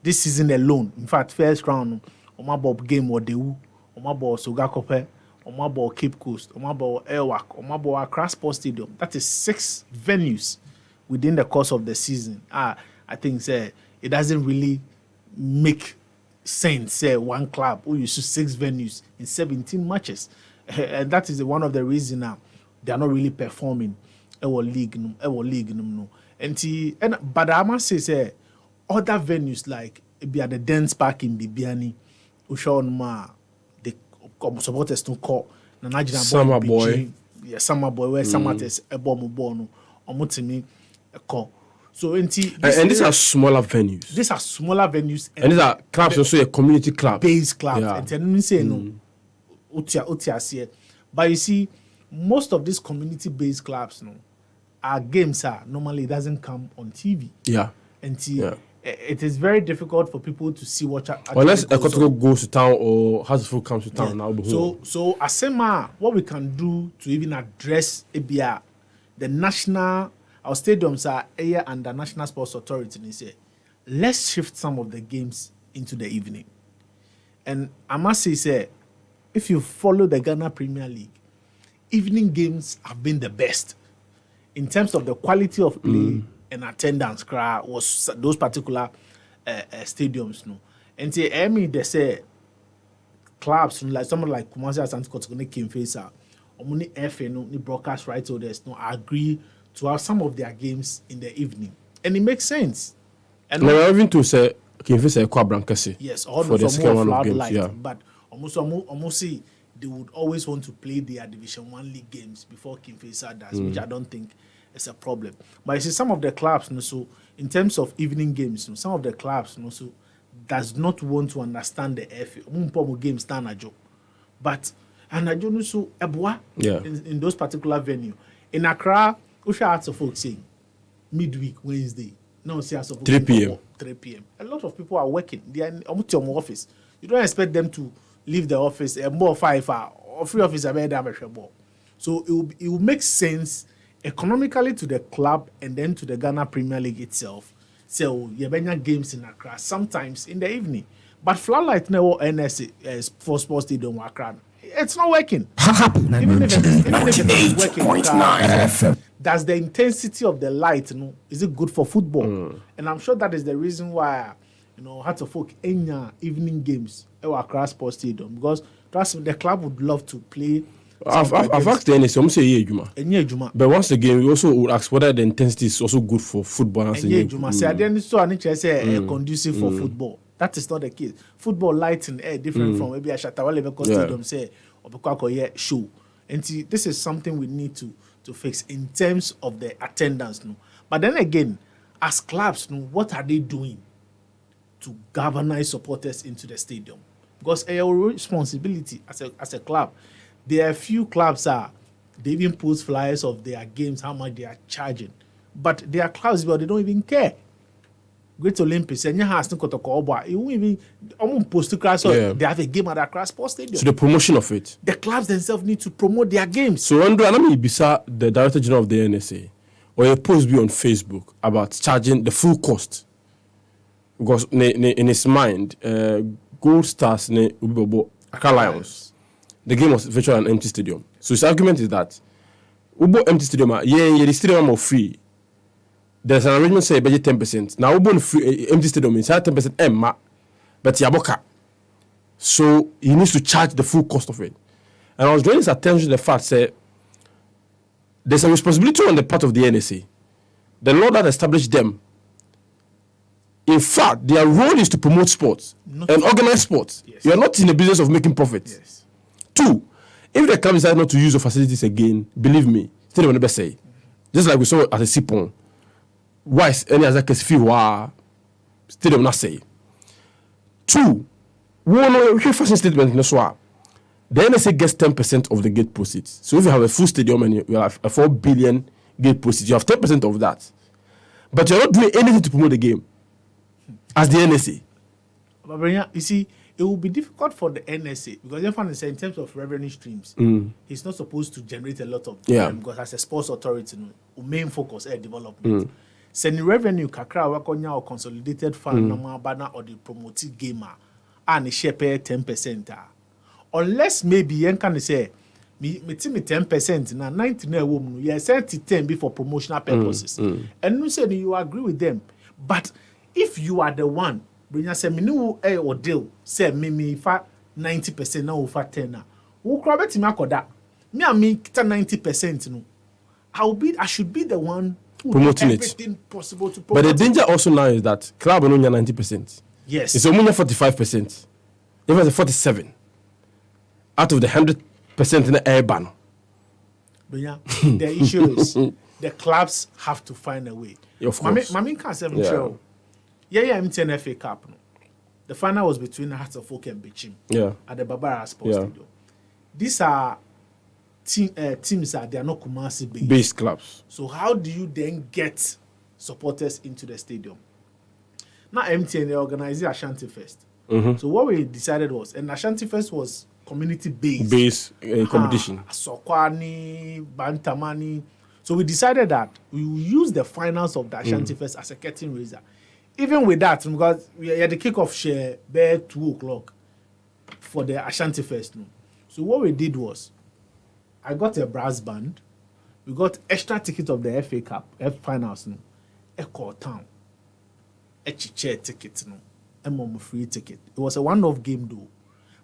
This season alone, in fact, first round, Omabo game or Dewu, Omabo Sogakope, Omabo Cape Coast, Omabo Airwork, Omabo Accra Sports Stadium. That is 6 venues within the course of the season. I think it doesn't really make sense. One club who used 6 venues in 17 matches, and that is one of the reasons now they are not really performing. Our league, no. But I must say, other venues like be at the dance park in Bibiani, Ushawnma, the supporters to call Summer Boy, Summer Boy, where Summer is a bomb bono, or Mutimi a call. So and these are smaller venues. These are smaller venues, and these are clubs also a community club, base clubs. And then say no, Utia. But you see, most of these community-based clubs, our games normally it doesn't come on TV. It is very difficult for people to see what. Unless Ekotoko goes to town or Hasbro comes to town now. So Asema, what we can do to even address ABR, the national, our stadiums are here under National Sports Authority. They say, let's shift some of the games into the evening. And I must say, if you follow the Ghana Premier League, evening games have been the best in terms of the quality of play and attendance. Was those particular stadiums, and they say clubs like someone like Kumasi Asante Kotoko came face out. Omuni FA the broadcast rights holders agree to have some of their games in the evening, and it makes sense. And we're even to say Kimfisa Kwabrankasi. Yes, for the second one of games, light, but almost they would always want to play their Division 1 league games before Kimfesa does, which I don't think is a problem. But you see, some of the clubs, so in terms of evening games, some of the clubs, so does not want to understand the FA. Games stand a job, but and I don't so Ebwa in those particular venue in Accra. Usha heard of folks saying midweek Wednesday. Now see us 3 p.m. 3 p.m. A lot of people are working. They are in office. You don't expect them to leave the office more 5 hours or 3 office so it will make sense economically to the club and then to the Ghana Premier League itself. So you have games in Accra sometimes in the evening, but Floodlight now NSA for Sports Stadium Accra, it's not working. Even if it's working, does the intensity of the light, is it good for football? And I'm sure that is the reason why Hearts of Oak evening games at Accra Sports Stadium, because trust me, the club would love to play. I've asked the NSA, I'm saying Juma. But once again, we also would ask whether the intensity is also good for football. Juma. Say, I didn't say conducive for football. That is not the case. Football light and air different from maybe a Shatawale Stadium say or Bukako show. And see, this is something we need to fix in terms of the attendance. But then again, as clubs, what are they doing to galvanize supporters into the stadium? Because a responsibility as a club. There are a few clubs they even post flyers of their games, how much they are charging. But there are clubs where they don't even care. Great Olympics, and you have to you won't even post to class. They have a game at Accra Sports Stadium. So the promotion of it, the clubs themselves need to promote their games. So Andrew, let me be the Director General of the NSA. or a post be on Facebook about charging the full cost. Because in his mind, Gold Stars ne Ubobo Accra Lions, the game was virtually an empty stadium. So his argument is that Ubo empty stadium, the stadium is free. There's an arrangement say budget 10%. Now Ubo free empty stadium is 10% Emma, but Yaboka. So he needs to charge the full cost of it. And I was drawing his attention to the fact that there's a responsibility on the part of the NSA. The law that established them. In fact, their role is to promote sports and organize sports. Yes. You are not in the business of making profits. Yes. 2, if the club decides not to use the facilities again, believe me, stadium will never say. Just like we saw at the Sipon. Why is any other case feel stadium not say? 2, we hear fashion statement in the SWA. The NSA gets 10% of the gate proceeds. So if you have a full stadium and you have a 4 billion gate proceeds, you have 10% of that. But you're not doing anything to promote the game. As the NSA. But you see, it will be difficult for the NSA because everyone is saying in terms of revenue streams, he's not supposed to generate a lot of them because as a sports authority, our main focus is development. Sending revenue kakra wakonya or consolidated fund bana or the promoted gamer and share 10%. Unless maybe you can say me 10% na 99 woman you send to 10 before promotional purposes. And you say you agree with them. But if you are the one, Brenya say me no or deal say me fa 90% na over 10 na. Wo kra beti me akoda. Me a me kita 90% no. I should be the one who promoting everything possible to promote. But the danger also now is that club no 90%. Yes. It's only 45%. Even it's 47. Out of the 100% in the air ban. Brenya, the issue is the clubs have to find a way. Yeah, of course. Mami can say show. Yeah, MTN FA Cup. No. The final was between Hearts of Oak and Bichim at the Barbara Sports Stadium. These are teams that they are not Kumasi based clubs. So how do you then get supporters into the stadium? Now MTN they organized Ashanti Fest. So what we decided was, and Ashanti Fest was community-based competition. Sokwani, Bantamani. So we decided that we will use the finals of the Ashanti Fest as a curtain raiser. Even with that, because we had the kickoff share by 2:00 for the Ashanti Fest. No? So what we did was, I got a brass band. We got extra ticket of the FA Cup, finals. No? A call town. A chair ticket. No? A mom free ticket. It was a one-off game though.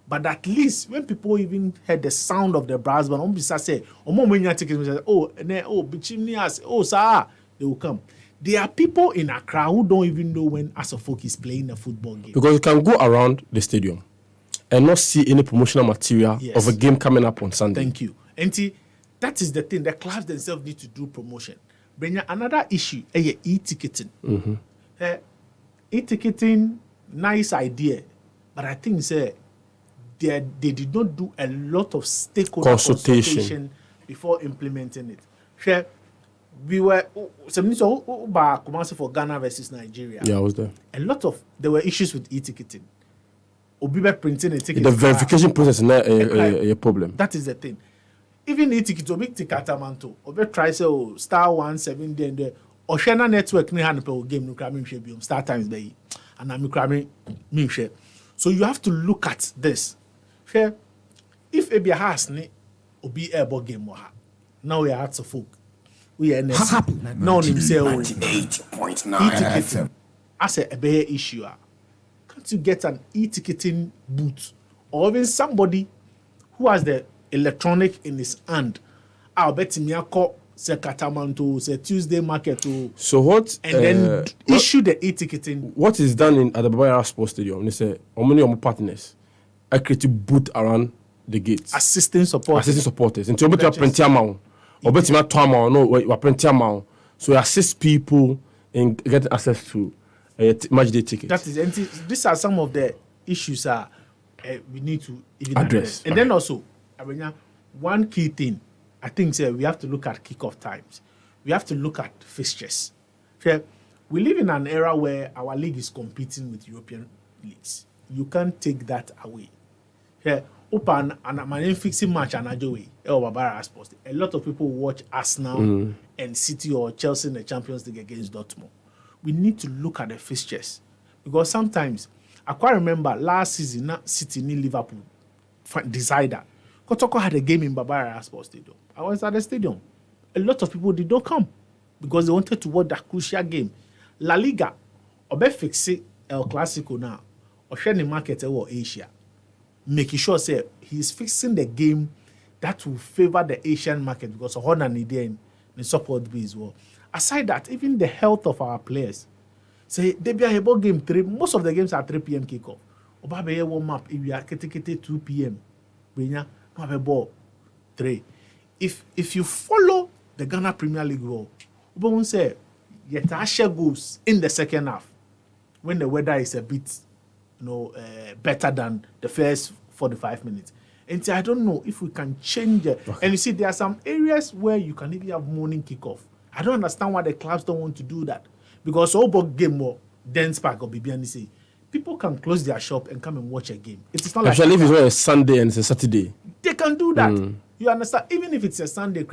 But at least when people even heard the sound of the brass band, say, sir, they will come. There are people in Accra who don't even know when Asafok is playing a football game. Because you can go around the stadium and not see any promotional material of a game coming up on Sunday. Thank you. And that is the thing. The clubs themselves need to do promotion. Brenya, another issue, e-ticketing. E-ticketing, nice idea. But I think they did not do a lot of stakeholder consultation before implementing it. We were for Ghana versus Nigeria. Yeah, I was there. There were issues with e-ticketing. Obibe printing a ticket. The verification process is not a problem. That is the thing. Even e-ticket, Obi tikatamanto. Obi try say star 17 then there. Oshena network ni hand per game no crame share Star Times be. And I'm crame me share. So you have to look at this. If Ebia has ni Obi airborne game wa. Now we are Hearts of Oak. We are happy. No one himself. 98.9 as a big issue. Can't you get an e-ticketing booth or even somebody who has the electronic in his hand? I'll bet me say Katamanto, say Tuesday market. So what? And then issue the e-ticketing. What is done at the Barbara Sports Stadium? They say, how many partners are creating booth around the gates? Assisting supporters. And to be print amount. Or bet me print amount. So you assist people in getting access to match day tickets. That is, and these are some of the issues we need to even address. And then also, one key thing, I think we have to look at kickoff times. We have to look at fixtures. We live in an era where our league is competing with European leagues. You can't take that away. Yeah, open and my fixing match and Ajoy. A lot of people watch Arsenal and City or Chelsea in the Champions League against Dortmund. We need to look at the fixtures because sometimes I quite remember last season City in Liverpool decider. Kotoko had a game in Barbara Sports Stadium. I was at the stadium. A lot of people did not come because they wanted to watch that crucial game. La Liga, obe fixe El Clasico now. Or the market or Asia. Making sure say he's fixing the game that will favor the Asian market because of Honda and the support base as well. Aside that, even the health of our players. Say they be a ball game 3. Most of the games are 3 p.m. kickoff. Oba be warm up if we are kete 2 p.m. Brenya no have a ball 3. If you follow the Ghana Premier League rule, Oba won't say Yetasha goes in the second half when the weather is a bit better than the first 45 minutes. And I don't know if we can change it. Okay. And you see, there are some areas where you can even have morning kickoff. I don't understand why the clubs don't want to do that. Because all game more Dance Park or Bibiani say people can close their shop and come and watch a game. It's not actually like if it's a Sunday and it's a Saturday. They can do that. You understand? Even if it's a Sunday,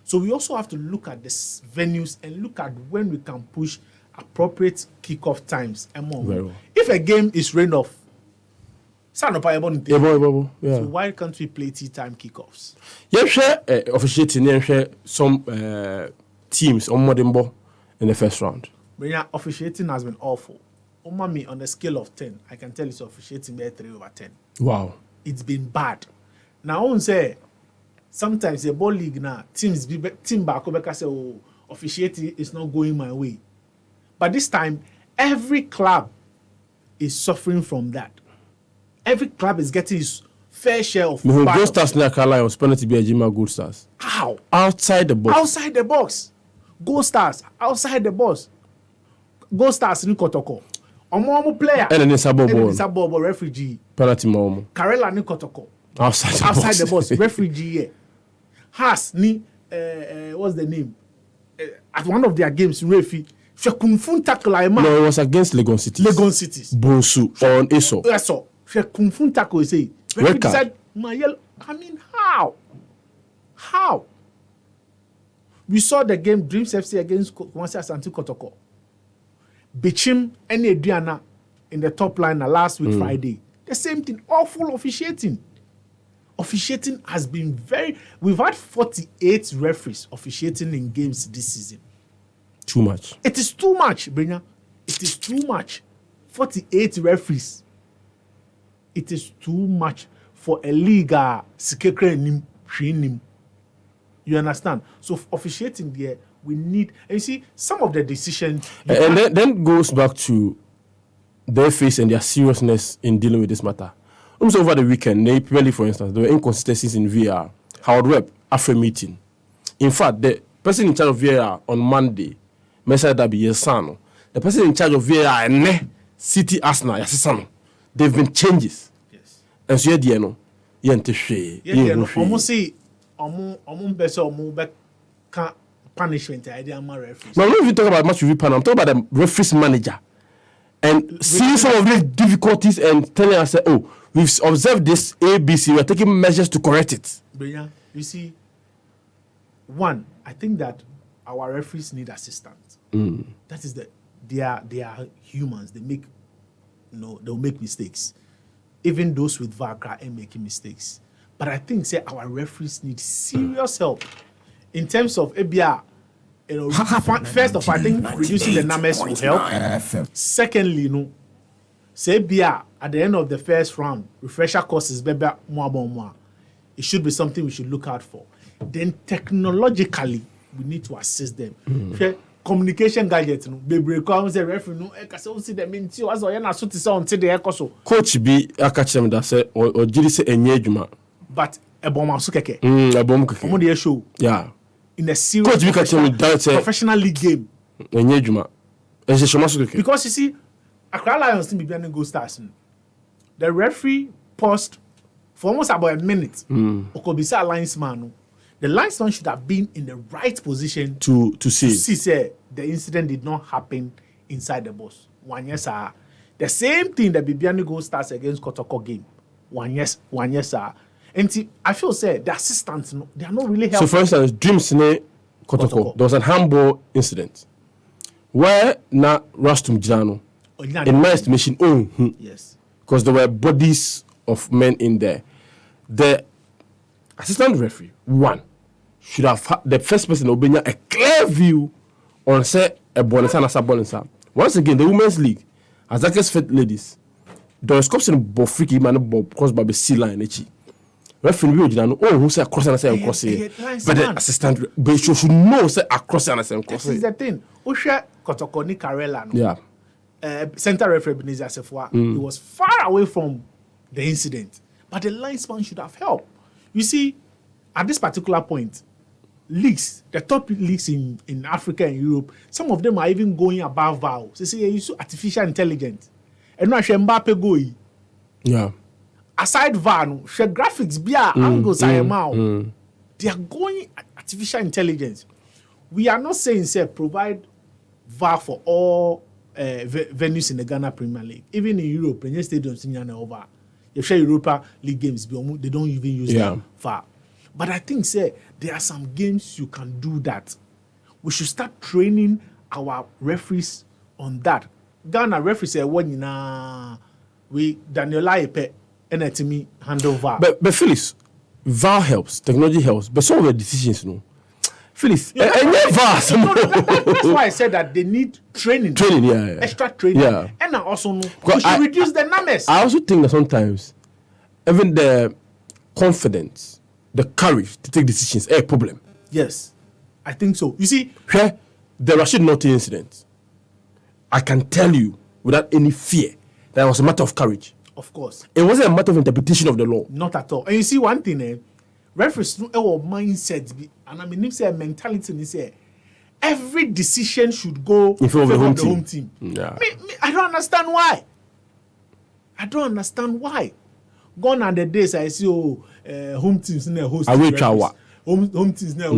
so we also have to look at the venues and look at when we can push appropriate kickoff times and more. Well. If a game is rain off, so why can't we play tea time kickoffs? Officiating some teams on Modimbo in the first round. But yeah, officiating has been awful. Me on a scale of 10, I can tell it's officiating by 3/10. Wow. It's been bad. Now I won't say sometimes the ball league now team back say officiating is not going my way. But this time every club is suffering from that. Every club is getting his fair share of Gold Stars near Carlisle was penalty be a Jima Gold Stars. How? Outside the box. Outside the box. Gold Stars outside the box. Gold Stars in Kotoko. Omo player. And then Sabobo refugee. Penalty momo. Karela ni Kotoko. Outside the box. Refugee. Yeah. Has ni what's the name? At one of their games, referee. No, it was against Legon Cities. Legon Cities. Bosu on Eso. Yes, sir. Kung Fu tackle say. Said, I mean, how? We saw the game Dreams FC against Kumasi Asante Kotoko. Bichim and Adriana in the top line last week Friday. The same thing. Awful officiating. Officiating has been we've had 48 referees officiating in games this season. Too much. It is too much, Brenya. It is too much. 48 referees. It is too much for a league. You understand? So officiating there, we need. And you see, some of the decisions. And then goes back to their face and their seriousness in dealing with this matter. Almost over the weekend, they Premier League, for instance, there were inconsistencies in VAR. Howard Webb after a meeting. In fact, the person in charge of VAR on Monday, Mesa Dabi Yesano, the person in charge of VAR and City Arsenal Yasano, there have been changes. Yes. And so you know, you almost see punishment idea referees. Now, when we talk about match review panel, I'm talking about the referees manager and seeing some of these difficulties and telling us, oh, we've observed this ABC, we're taking measures to correct it. But yeah, you see, one, I think that our referees need assistance. That is they are humans. They'll make mistakes. Even those with VAR are making mistakes. But I think our referees need serious help in terms of ABR. First of all, I think reducing the numbers will help. Secondly, say ABR at the end of the first round, refresher courses better more. It should be something we should look out for. Then technologically, we need to assist them. Communication gadgets, baby, come say referee no, I can see them in two. As I na so to say until the echo. Coach be I catch them that say or jiri say enye adwuma. But a bomb so keke. A bomb keke. Omo dey show. Yeah. In a serious Coach be catch them that say professional league game. Enye adwuma. E say shoma so keke. Because you see, Accra Lions team be behind Gold Stars. The referee paused for almost about a minute. Okobisa linesman. The linesman should have been in the right position to see say the incident did not happen inside the bus. 1 year, sir. The same thing that Bibiani Gold starts against Kotoko game. 1 year, sir. And I feel say the assistants, they are not really helpful. So for instance, Dreams ne Kotoko, there was a handball incident where na Rastum Jano, in my estimation, yes, because there were bodies of men in there. The assistant referee, one, should have had the first person Obenya a clear view on say a bonus and a sabonisa. Once again, the women's league, as Zaka's fit ladies, there was cops in Bofriki man because by the sea line echi. Referee who say across and say across here. But the assistant but you should know say across and say across. This is the thing. Osha Kotoko ni Karela. Yeah. Center referee Ebenezer Sefwa, he was far away from the incident. But the linesman should have helped. You see, at this particular point, leagues, the top leagues in Africa and Europe, some of them are even going above VAR. They say, you use artificial intelligence. And now Mbappe go. Yeah. Aside VAR, share graphics, angles, they are going artificial intelligence. We are not saying, say, provide VAR for all venues in the Ghana Premier League. Even in Europe, when stadiums in over, you share Europa League games, they don't even use them VAR. But I think, say, there are some games you can do that. We should start training our referees on that. Ghana referees say, we Daniela Epe and me handle VAR. But Phyllis, VAR helps, technology helps, but some of the decisions, Phyllis, that's why I said that they need training. Extra training. Yeah. And I also know we should reduce the numbers. I also think that sometimes even the confidence, the courage to take decisions is a problem. Yes, I think so. You see, the Rashid Notti incident, I can tell you without any fear that it was a matter of courage. Of course. It wasn't a matter of interpretation of the law. Not at all. And you see one thing, referees no mindset, and I mean, say mentality is say every decision should go in favor of the home team. Yeah. I don't understand why. Gone are the days I see home teams in the host. Home teams now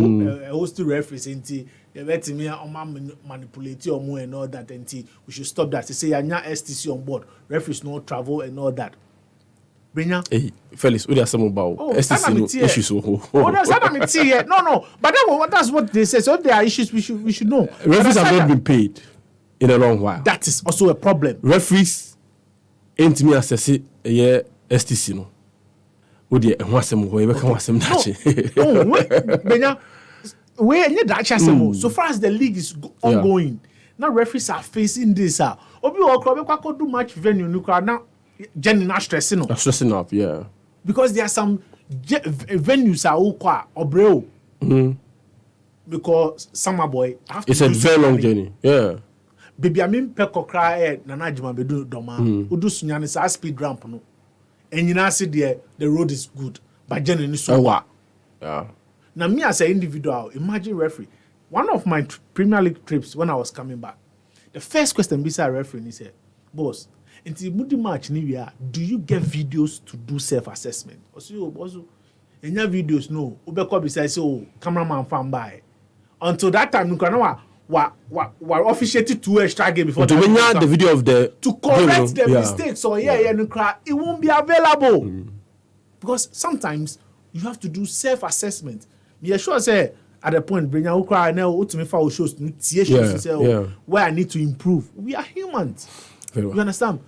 host to referees and let me manipulate your more and all that and we should stop that. They say you're STC on board, referees no travel and all that. Brenya. Hey, Felix, what are some about STC issues? That's no. But that's what they say. So if there are issues, we should know. Referees have not been paid in a long while. That is also a problem. Referees ain't me assess it STC no. Would you want some way? Brenya. So far as the league is ongoing, now referees are facing this. Obi or do match venue now. Jenny not stressing up. Stressing up, yeah. Because there are some venues are because summer boy. It's a very long journey. Yeah. Baby, I mean peko cry nana juma bedu doma. Udu sunyani sa speed ramp no. And you now see the road is good, but Jenny ni so. Yeah. Now me as an individual, imagine referee. One of my Premier League trips when I was coming back, the first question beside referee he said, "Boss, until Moody match new year, do you get videos to do self-assessment?" Also, any videos no. Ubeko beside say, cameraman fan by. Until that time, you can know what officiated 2 extra game before. To win the video of the to correct the mistakes or it won't be available because sometimes you have to do self-assessment. Me sure say at the point Brenya who cry now to me for shows where I need to improve. We are humans. You understand?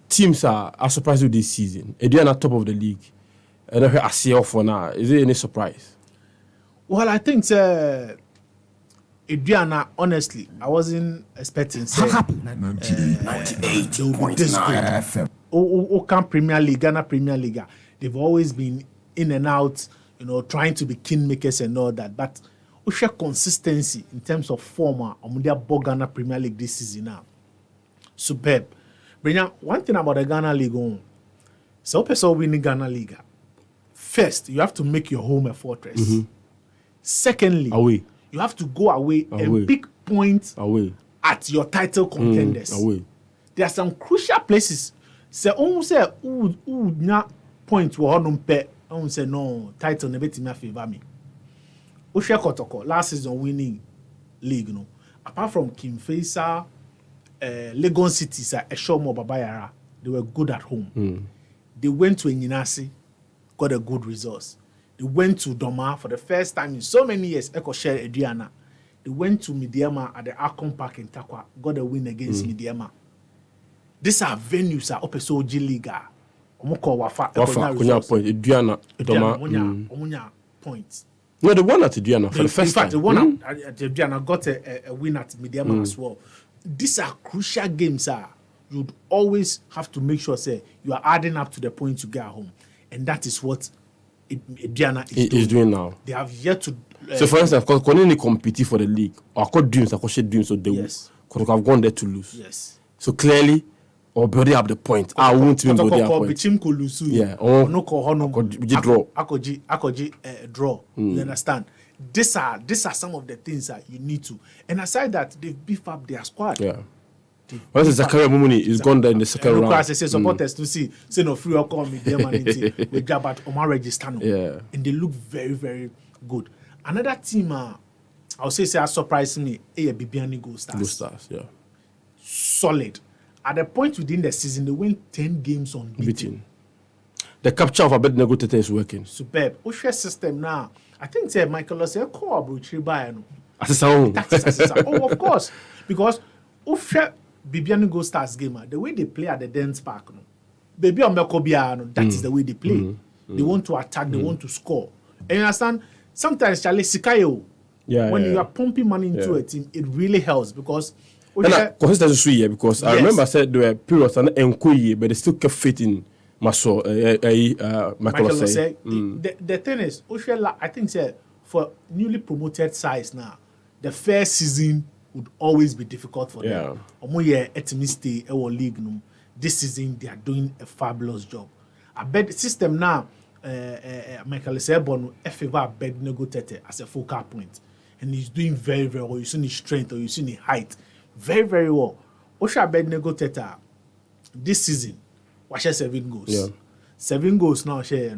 Teams are surprised with this season. They are at top of the league. And I see off for now. Is there any surprise? Well, I think Adriana, honestly, I wasn't expecting. Premier League, Ghana Premier League. They've always been in and out, trying to be kingmakers and all that. But we share consistency in terms of form on their Ghana Premier League this season now. Superb. Brenya, one thing about the Ghana League, so person winning Ghana League. First, you have to make your home a fortress. Mm-hmm. Secondly, away. You have to go away and pick points at your title contenders. There are some crucial places. Say, point say no title never to favor me. Kotoko last season winning league, no. Apart from Kim Faisal, Legon Cities a show more Babayara, they were good at home. They went to Enyinasi, got a good results. They went to Doma for the first time in so many years. Echo share Adriana. They went to Midiama at the Akon Park in Takwa, got a win against Midiama. These are venues that Ope Soji Liga. Omoko Wafa point. Adriana, Doma. Omunya points. No, the one at Adriana for the first time. In fact, the one at Adriana got a win at Midiama as well. These are crucial games. You'd always have to make sure, say, you are adding up to the point to get home. And that is what Adriana is doing now. They have yet to... so, for instance, because when compete for the league, or could dreams, so they could have gone there to lose. Yes. So, clearly, or building up the point. I won't even build up the point. Yeah. Or no draw. Draw. You understand? These are some of the things that you need to. And aside that, they've beefed up their squad. Yeah. Well, Zakaria Mumuni is gone there in the second round. I say supporters to see no free or call me there man with Jabat Omar Registano. Yeah. And they look very, very good. Another team I'll say surprised me, Bibiani Gold Stars. Gold Stars, yeah. Solid. At the point within the season, they win 10 games unbeaten. The capture of Abednego Tete is working. Superb. Osha system now. I think Michael say call Bruchri Bayano. Oh, of course. Because Osha Bibiani Gold Stars gamer, the way they play at the dance park, baby on Mekobiano, that is the way they play. They want to attack, they want to score. And you understand? Sometimes Charlie Sikayo, when you are pumping money into a team, it really helps because consistency because I remember I said there were periods and Nkoye, but they still kept fitting Michael say. The thing is, I think for newly promoted sides now, the first season would always be difficult for them. League. This season they are doing a fabulous job. I bet the system now, Michael Sebon favor Abednego Tete as a focal point, and he's doing very, very well. You see his strength or you see his height, very, very well. Osha Abednego Tete this season, watch 7 goals. Yeah. 7 goals now share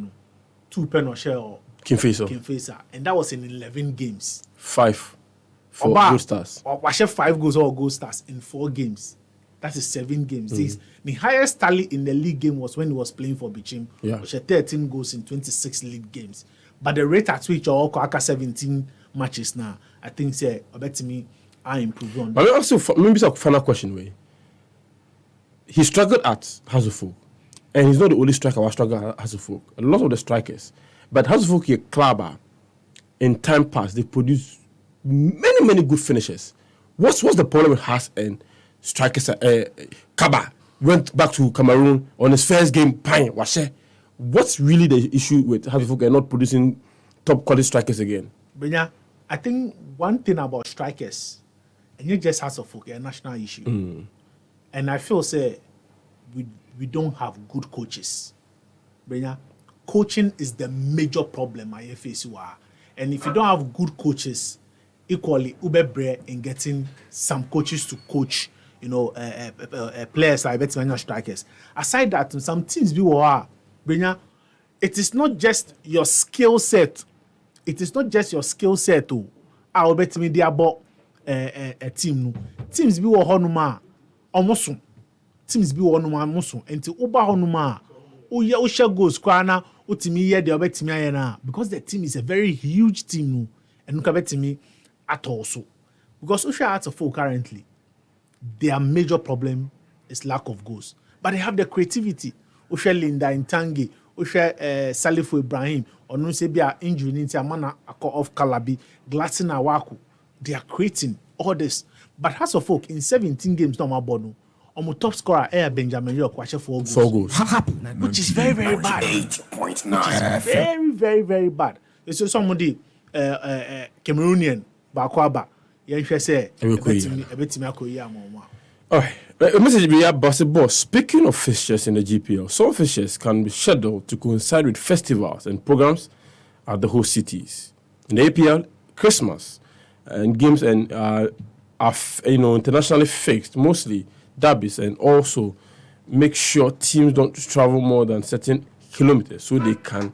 2 pen or share or Kinfesa, and that was in 11 games. 5 for Gold Stars. Or watch 5 goals or Gold Stars in 4 games. That is 7 games. The highest tally in the league game was when he was playing for Bichim, which had 13 goals in 26 league games. But the rate at which Aka 17 matches now, I think I bet me I improve on that. But also maybe it's a final question way. He struggled at Hazelfolk, and he's not the only striker who struggled at Hazelfolk. A lot of the strikers, but Hazelfolk is a clubber. In time past, they produce many good finishes. What's the problem with Has and strikers? Kaba went back to Cameroon on his first game. What's really the issue with Hazelfolk and not producing top quality strikers again? Benya, I think one thing about strikers, and you just Hazelfolk, a national issue. And I feel we don't have good coaches. Benya, coaching is the major problem I face. And if you don't have good coaches, equally Ubebre in getting some coaches to coach, players like better strikers. Aside that, some teams Benya, it is not just your skill set. It is not just your skill set. I'll bet me they about a team. Teams be honuma. Almost teams be one almost until Uba Honuma. Usha goes Kwana, Utimi, the Obetimia, because the team is a very huge team, and look at me at all. So, because Usha Arts of currently, their major problem is lack of goals, but they have the creativity. Usha Linda Intangi, Usha Salifu Ibrahim, or Nusebia injury into Amana of Kalabi, Glassina Waku. They are creating all this. But House of Folk in 17 games, no more bono. Top scorer Benjamin York watch 4 goals. 4 goals. Which is very, very bad. 8.9. Very, very, very bad. It's so somebody Cameroonian Bakwaba. Say Alright. Message be basketball. Speaking of fixtures in the GPL, some fixtures can be scheduled to coincide with festivals and programs at the host cities. In the APL, Christmas and games and are internationally fixed, mostly derbies, and also make sure teams don't travel more than certain kilometers so they can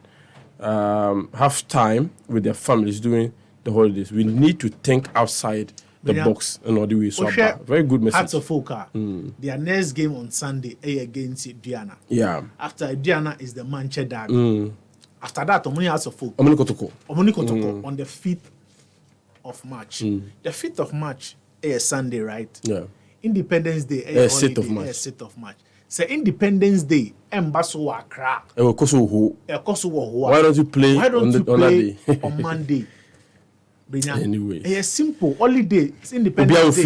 have time with their families during the holidays. We need to think outside the box and all the way. So very good message. Hearts of Oak. Their next game on Sunday against Diana. Yeah. After Diana is the Manchester Derby. After that, Omoni Hearts of Oak. Omoni Kotoko on the 5th of March. The 5th of March is Sunday, right? Yeah. Independence Day is 6th of March. 6th of March. So Independence Day, Embasso Accra. Why don't you play on that day? On Monday? Anyway, it's simple. Holiday, it's Independence Day.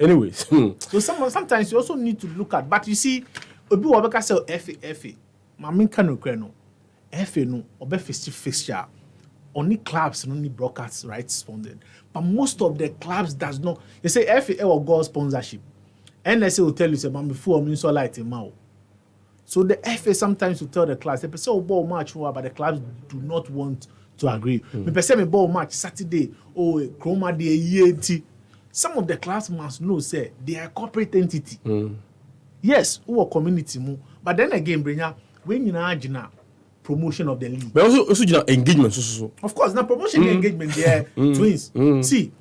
Anyways, so sometimes you also need to look at. But you see, Obi Wabeka say FA. Mamin kanu kreno. FA no obe fixture. Only clubs and only broadcast rights sponsored. But most of the clubs does not. They say FA or goal sponsorship. NSA will tell you say man before me so light in mouth. So the FA sometimes will tell the clubs they say ball match but the clubs do not want to agree. Me say me ball match Saturday Chroma day EAT. Some of the clubs must know say they are a corporate entity. Yes, who are community mu. But then again, Brenya, when you know promotion of the league. But also engagement. So. Of course, now promotion engagement there twins. See,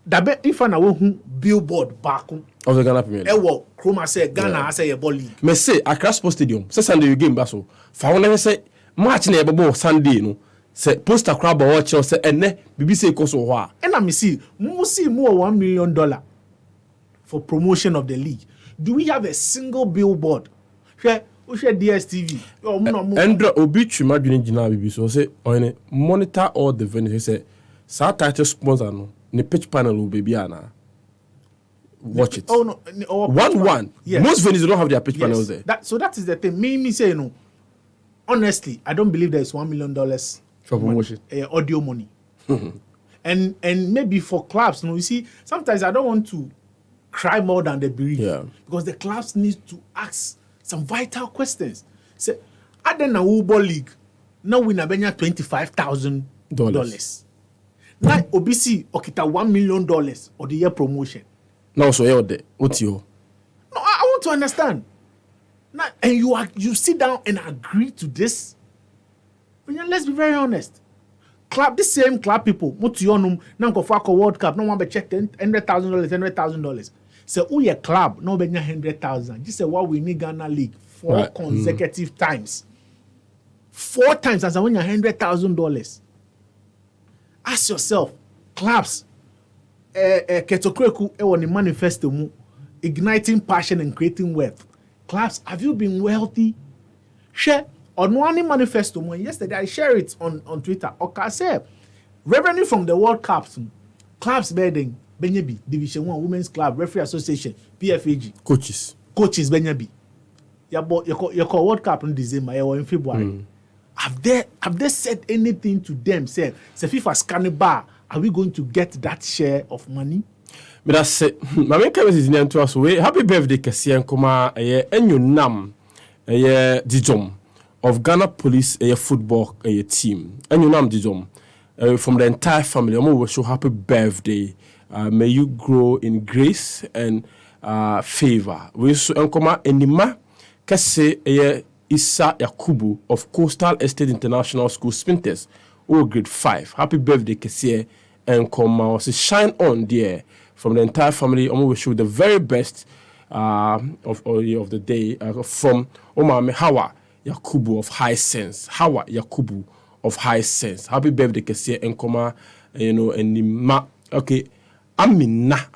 that if I know who billboard back of the Ghana Premier League. Chroma say Ghana say a ball league. Me say Accra Sports Stadium. Say Sunday you game baso. For one say match na ebo Sunday no. Say poster crowd ba watch say ene BBC ko so ho a. And I see more $1 million for promotion of the league. Do we have a single billboard? Share DSTV. Endra obi twima dwene gina BBC so say Ohene monitor all the venues say sa title sponsor no ne pitch panel will be ana. Watch it. Oh no, 1-1. Yes. Most venues don't have their pitch panels there. So that is the thing. Me say no. Honestly, I don't believe there is $1 million for promotion. Audio money. and maybe for clubs, you see, sometimes I don't want to cry more than the bereaved. Yeah. Because the clubs need to ask some vital questions. Say, other than Uber League, now we na benya $25,000. Now OBC okita $1 million or the year promotion. Now so what's your? No, I want to understand. Now, and you sit down and agree to this. But let's be very honest. This same club people, Mutiyonum, Nankofako World Cup, no one be check $100,000. So who your club no be 100,000. This is what we need Ghana League 4 consecutive times. 4 times as I win $100,000. Ask yourself, clubs, Ketokreku on the manifesto mu, igniting passion and creating wealth. Clubs, have you been wealthy? Share on one manifesto. Yesterday I share it on Twitter. Okay, say revenue from the World Cups, clubs bedding, Benyabi, Division 1 Women's Club, Referee Association, PFAG. Coaches Benyabi. You call World Cup in December or in February. Have they said anything to them? Say FIFA scanning bar. Are we going to get that share of money? But that's it. My main comment is to us. Happy birthday, Kasian Koma. Enyo Nam, Dijom of Ghana Police football team. Enyo Nam Dijom from the entire family. I'm wish you happy birthday. May you grow in grace and favor. We so Enkoma Enima Kase Isa Yakubu of Coastal Estate International School Spinters. Grade 5. Happy birthday, Kesie and Koma. Shine on there from the entire family. I wish you the very best of the day from Omame Hawa Yakubu of High Sense. Hawa Yakubu of High Sense. Happy birthday, Kesie and Koma. And okay. Amina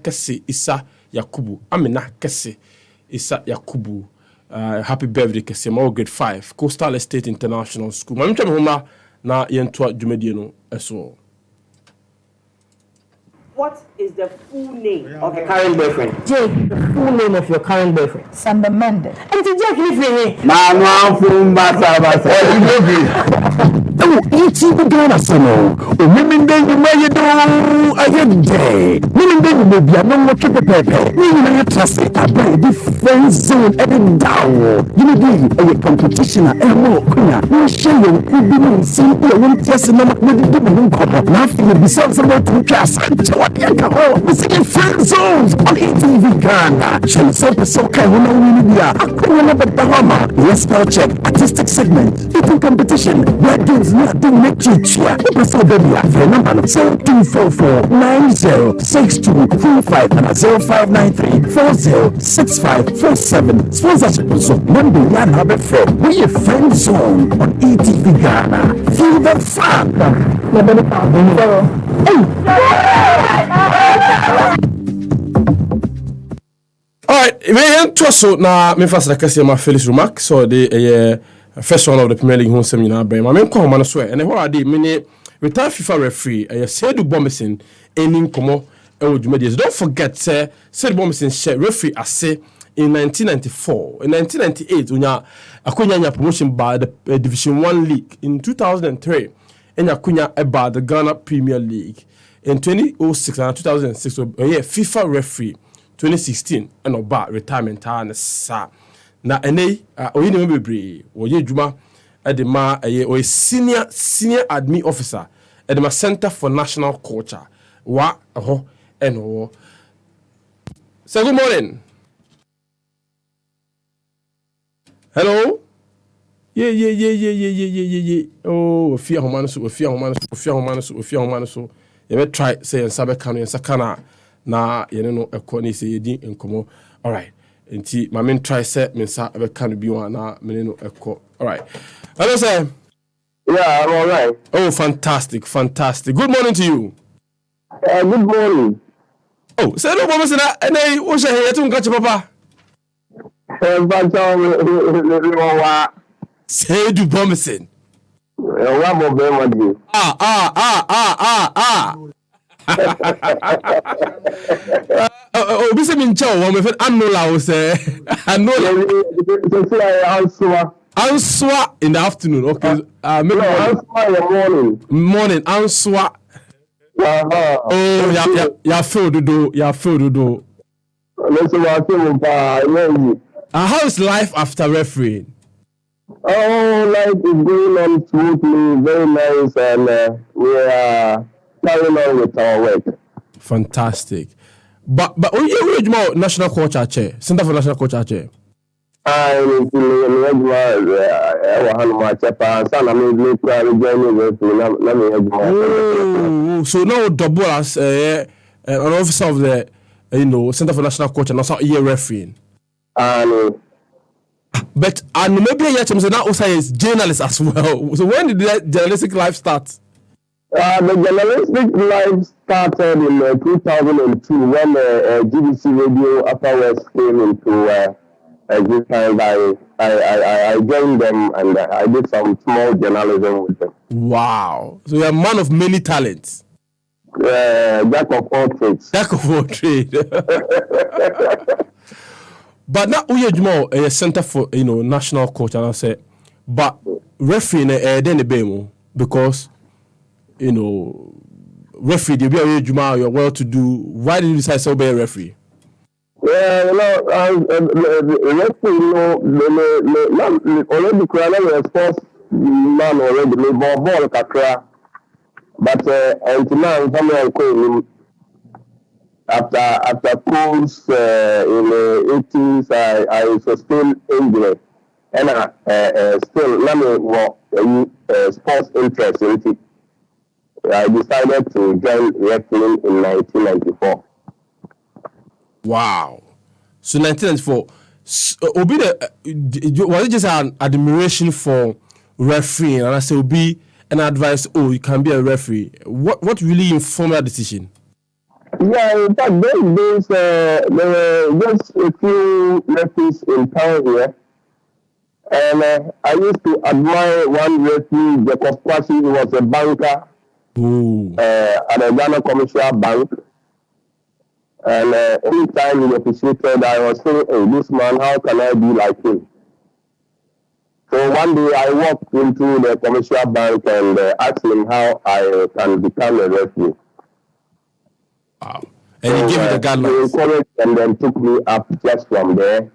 Kese Isa Yakubu. Amina Kese Isa Yakubu. Happy birthday, Kese. Grade 5. Coastal Estate International School. Mamma na yentua dwumadie no eso. What is the full name of your current boyfriend? Jake, the full name of your current boyfriend? Samba Mende. And Jake, leave me. Mama Fumba Sabasa. Oh, it's even Ghana Sano. Women then you may do a day. Women then you may be a no more triple paper. You may trust it. I buy the friend zone every down. You may be a competition at Elmo. You show you be simple. One test number with the woman. Nothing besides about to class. What you can we see friend zones on ATV Ghana. Shall self so kind when I will be a Bahama. Let's spell check. Artistic segment. Eating competition. Where games I don't make you swear. What's up, baby? I feel number 0244906235 and 0593406547. Sponsorship also. One day, I have a friend. We a friend zone on ETV Ghana. Feel the fun. Alright, we so na me fast like say my Felix remark so the first one of the Premier League home seminar bring my men come on so and what are they mini retired FIFA referee Seydou Bombison enin komo e wodwumadies. Don't forget Seydou Bombison share referee ase in 1994. In 1998 unya akonya promotion by the Division 1 League. In 2003 enya akonya about the Ghana Premier League. In 2006 and 2006 FIFA referee 2016 and about retirement and sa na ene oyini mebebre oye djuma e de ma o senior admin officer e de ma Center for National Culture wa ho eno. Say good morning. Hello. Yeah. Oh, fear homanu so you better try say and sabe kanu and sakana na yene no ekoni say yedi enkomo. All right. Nti my main try set me sa be can be one na me no eko. All right. Hello sir. Yeah, I'm all right. Oh, fantastic. Good morning to you. Good morning. Oh, say no bobo say na enai wo she here to nka che papa. Seydou Bombison. Wa mo be mo di. Obi se min chaw wo me fe anola wo se anola answa in the afternoon. Okay, maybe answa in the morning answa. Oh, ya feel do. Let's How is life after refereeing? Oh, life is going on smoothly, very nice, and we are carrying on with our work. Fantastic. But you read National Culture Chair, Center for National Culture Chair. So now double as an officer of the Center for National Culture, and also year refereeing. But maybe I say now also is journalist as well. So when did the journalistic life start? The journalistic life started in 2002 when GBC Radio afterwards came into existence. I joined them and I did some small journalism with them. Wow! So you're a man of many talents. Jack of all trades. But now we are a center for national culture, and I say, but referee then the bemo because referee they be a Juma, you're well to do. Why did you decide to be a referee? Yeah, referee already created a sports man already me ball kakra, but until now I'm going. After course in the 80s, I sustained injury, and still sports interest in it. I decided to join wrestling in 1994. Wow! So 1994. Was it just an admiration for refereeing, and I say be an advice? Oh, you can be a referee. What really informed that decision? Yeah, in fact, those days there were just a few referees in town here, and I used to admire one referee, Jacob Kwasi. He was a banker at the Ghana Commercial Bank, and every time he officiated, I was saying, "Hey, this man, how can I be like him?" So one day I walked into the Commercial Bank and asked him how I can become a referee. Wow. And he gave you the guidelines. He encouraged and then took me up just from there.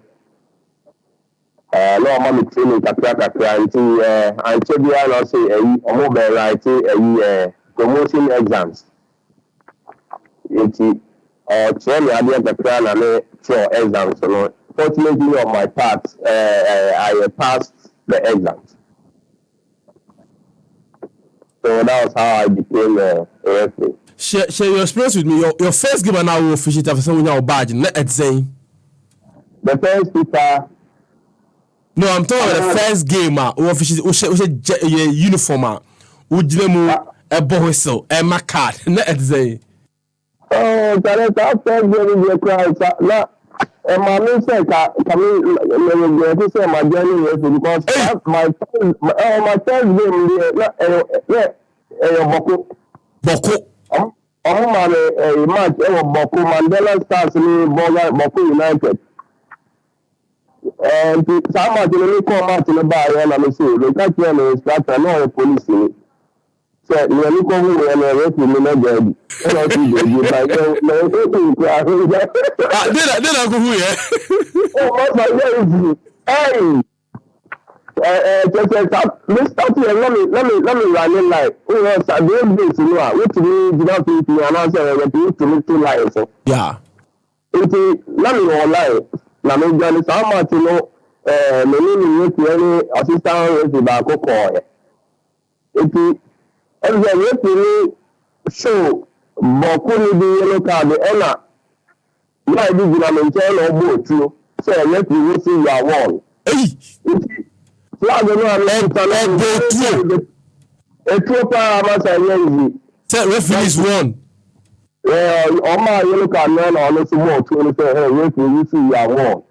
No, I'm training kakra until I say promotion exams. Training exams. So fortunately on my part, I passed the exams. So that was how I became a referee. Share your experience with me. Your first game and now officiate after someone your badge. Not saying. The first FIFA. No, I'm talking about the first game. Officiate. We uniform. We did a whistle, a my card. Not saying. Oh, that first game is a cry. No, and my minister coming to say my journey because my first game Boko. Oh man, a match Boko Mandela Stars in Boko United. And some match in the match in the bar and I'm saying they catch them and start another police. So you are looking over and arresting me not dead. Did I go here? Oh my God! Hey. Let's start here. Let me run in like who was a great base in what to me without thinking and answer to me 2 lines. Yeah. Let me online. Now me Johnny how much me need any assistant with back call. And then let show Bokuni the yellow card the Ella. Why did you maintain or boat you? So let me see your wall. Flag no and a trooper amasa Say referees won. Oma yellow card man on the small to say hey referee see your wall.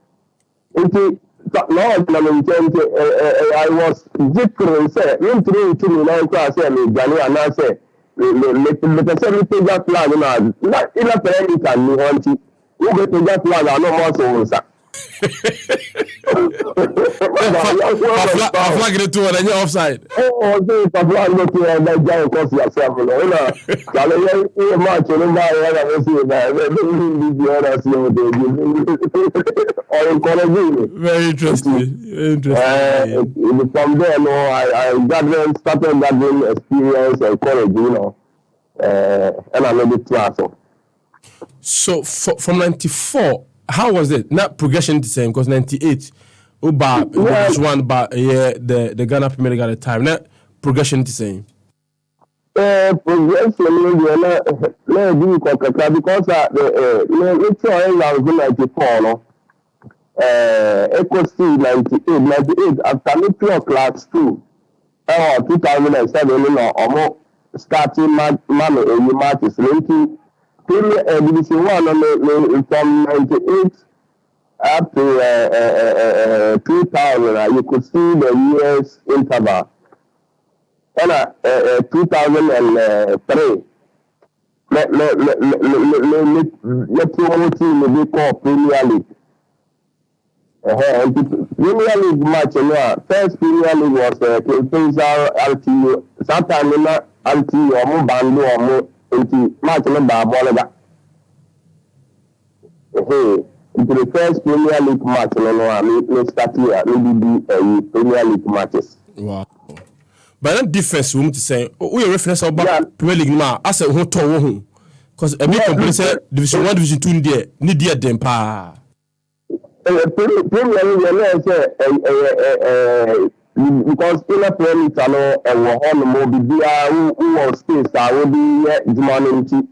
I was different say no to me now class say me Gani and I say the same thing that flag na in a parent can me want you get to that flag no more so flag it to and you're offside. Oh, so flag not to that guy cause yourself. You match on the see that. Very interesting. From there, I started gathering experience and courage, and I made it class. So from 94, how was it? Not progression the same because 98, one, but the Ghana Premier League at the time. Not progression the same. Progression because let's say I was in 94, no. Echo C 98 after me pure class 2. 2007, almost starting matches. Division 1 from 98 up to 2000, you could see the years interval. And 2003, let promote team be called Premier League. Premier League match, first Premier League was Kensal RTU. Sometimes RTU or Bando or match number into the first Premier League match, we start here, maybe Premier League matches. Wow. But that difference, we want to say, we reference about Premier League now. I said, who told who? Because a big company said Division 1, Division 2 in there, need their dempa. Premier League, because in a Premier League, and we're on the mobile, who was space, I will be demanding.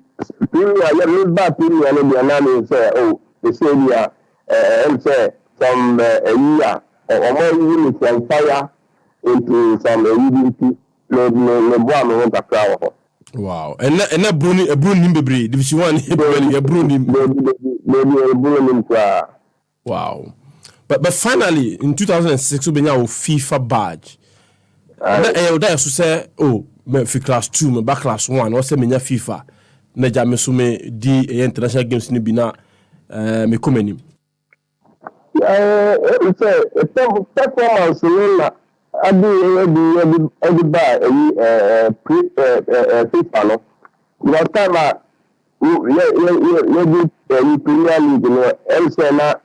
Premier back Premier League, say, oh, the same year, and say, from a year, or more units and fire into some UDP, no, wow. And that Bruni, a Bruni Bibri, Division 1, a Bruni. Wow. But finally, in 2006, we have a FIFA badge. And that say, oh, me class 2, me back class 1, or say me FIFA. Na jame so me di international games ni bina me komani. It's a performance na adi ba FIFA no. Because time you Premier League no MC na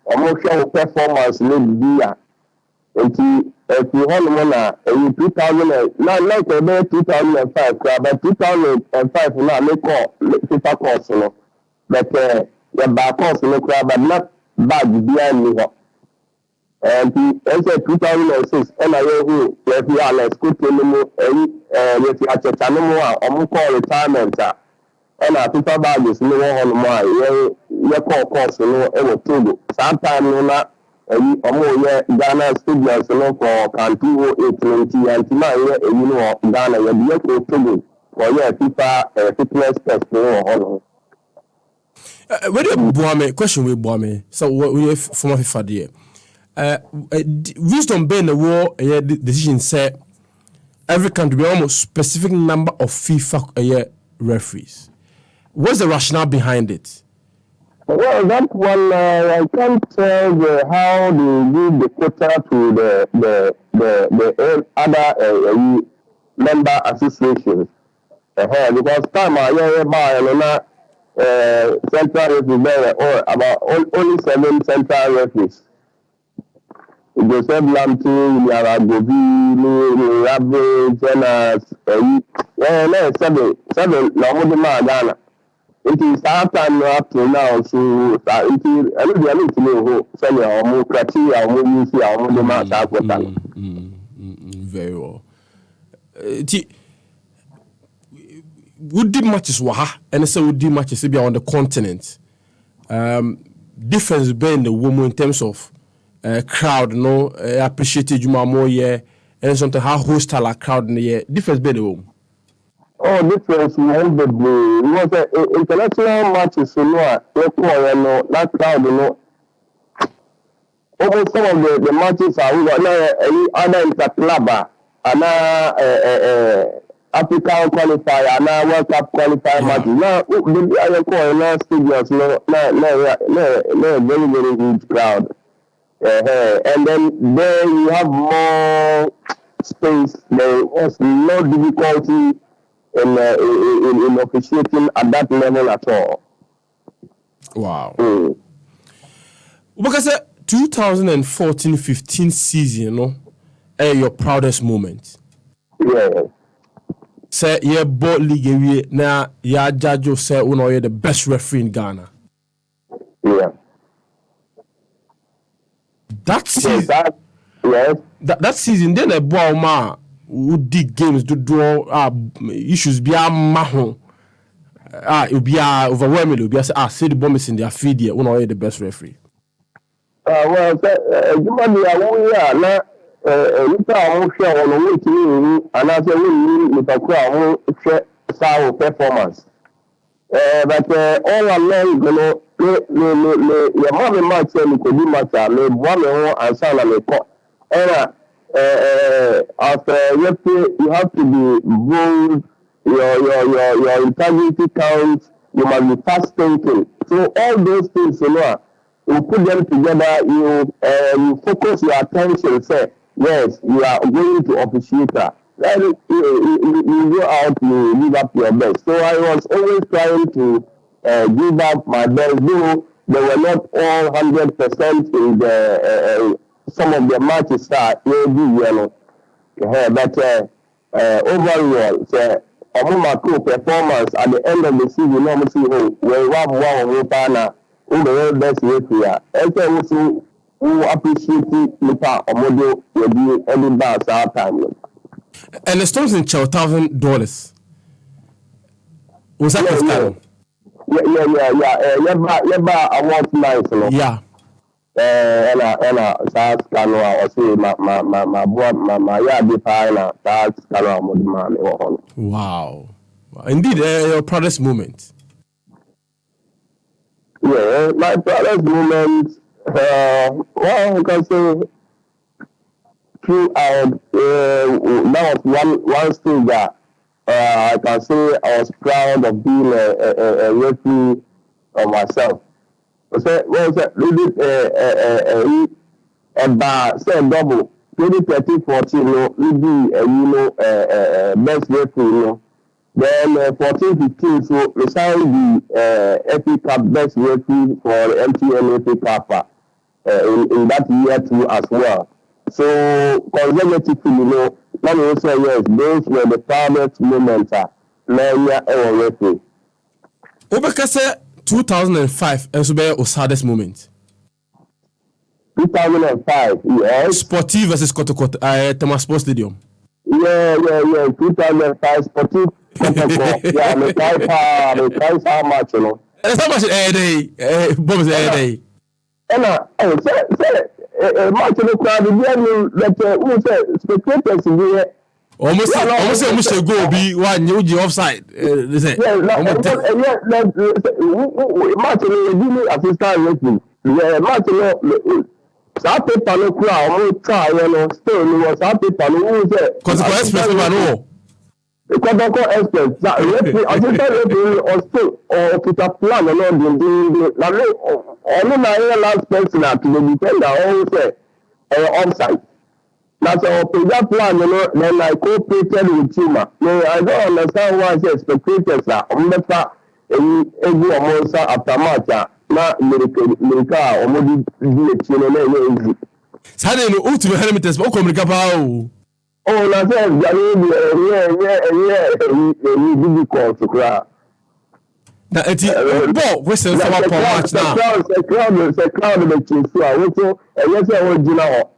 almost show performance ni dia. Enti if you hold on in 2000 now like about 2005 but 2005 now make call FIFA course no but the back course no but not bad behind me and he said 2006 and I who let me Alex put him with the Chanamo call retirement and I think about this no on my call course no ever togo sometime no Ghana studios no for Kantu 820 and tonight you know Ghana you be togo or FIFA fitness test no where do Boame question with Boame? So what we former FIFA there? Wisdom being the war decision said every country be almost specific number of FIFA referees. What's the rationale behind it? Well, that one I can't tell how they give the quota to the other member associations. Because time I buy central referees there or about only 7 central referees. Joseph Lamtu, Yaragovi, Rabe, Jonas, 7 Lamudima Ghana. It is our time up to now, so it is I need to know who send our more criteria, our more use, our more demand. Very well. Would the matches waha and so would the matches be on the continent? Difference between the woman in terms of crowd, no appreciated you more yeah, and something how hostile a crowd in the year. Difference between the woman. Oh, difference was international matches, so no, that crowd, almost some of the matches are any other interclub, African qualifier, and World Cup qualifier matches. Now, the other corner studios, no, very, very huge crowd. And then there you have more space. There was no difficulty in officiating at that level at all. Wow. Because 2014-15 season, your proudest moment. Yeah. Say your board league now your judge say you're the best referee in Ghana. Yeah. That season. Yes. That season then a boy ma who did games to draw issues be a mahon. It be overwhelming. It be say the bomb is in their feed here. You're the best referee. Well, performance. But all along, your mommy might say you could do much. And son after you have to be bold. Your integrity counts. You must be fast thinking. So all those things, you put them together. You focus your attention. Say yes, you are going to officiate her. Then you go out, you give up your best. So I was always trying to give up my best, though they were not all 100% in the some of the matches that yellow. But overall, so performance at the end of the season, normally we have one partner who the best referee. And so who appreciate it, model will be every dance our time. And the storms in $1,000. Was that the time? Yeah. I want nice. Yeah. SAS Kanoa or say my yard pile SAS Kanoa. Wow. Indeed, your proudest moment. Yeah, my proudest moment. Well, I can say throughout that was one stage that I can say I was proud of being a referee of myself. So, about say double 2013-14, best referee, then 14-15, so we signed the FA Cup best referee for MTN FA Cup in that year too as well. So consecutively, let me say yes, those were the proudest moments referee. Obekase 2005 and so be your saddest moment. 2005, yes. Sportive versus Kotoko, Thomas Sports Stadium. Yeah. 2005 Sportive Kotoko. Yeah, me try match, you know. That's how much Bob is day. And say match in the crowd, that who said spectators in here. Almost a goal be one you offside. They say. Match in assistant referee. Yeah, match in saa paper no kura omo try no still no saa paper no who say Kotoko Express no. Kotoko Express that referee assistant referee or still or put a plan no do na no only na last person at the defender always say offside. That's our project plan, you know, then I cooperated with Chima. No, I don't understand why I say spectators are every almost after match. Na America omodi di chino na easy. Sade no ultimo helmeters o komunika pa o. Oh, na say difficult to cry. Na eti ball question sama for match now. The crowd the chief so yes e won jina ho.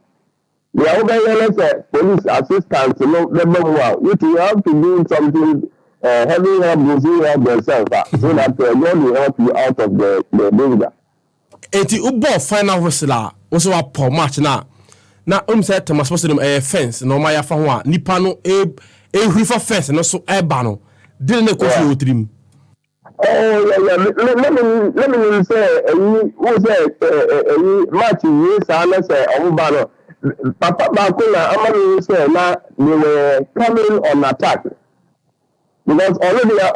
The other police assistance no you have to do something having help themselves so that God will help you out of the danger. Eti ubo final whistle also a poor match na say Thomas Sports fence no ma ya fa ho a nipa no hrifa fence no so e ba no dey na kofi otrim. Let me say who say match we say say omuba no papa bakuna amani say na they were coming on attack. Because already all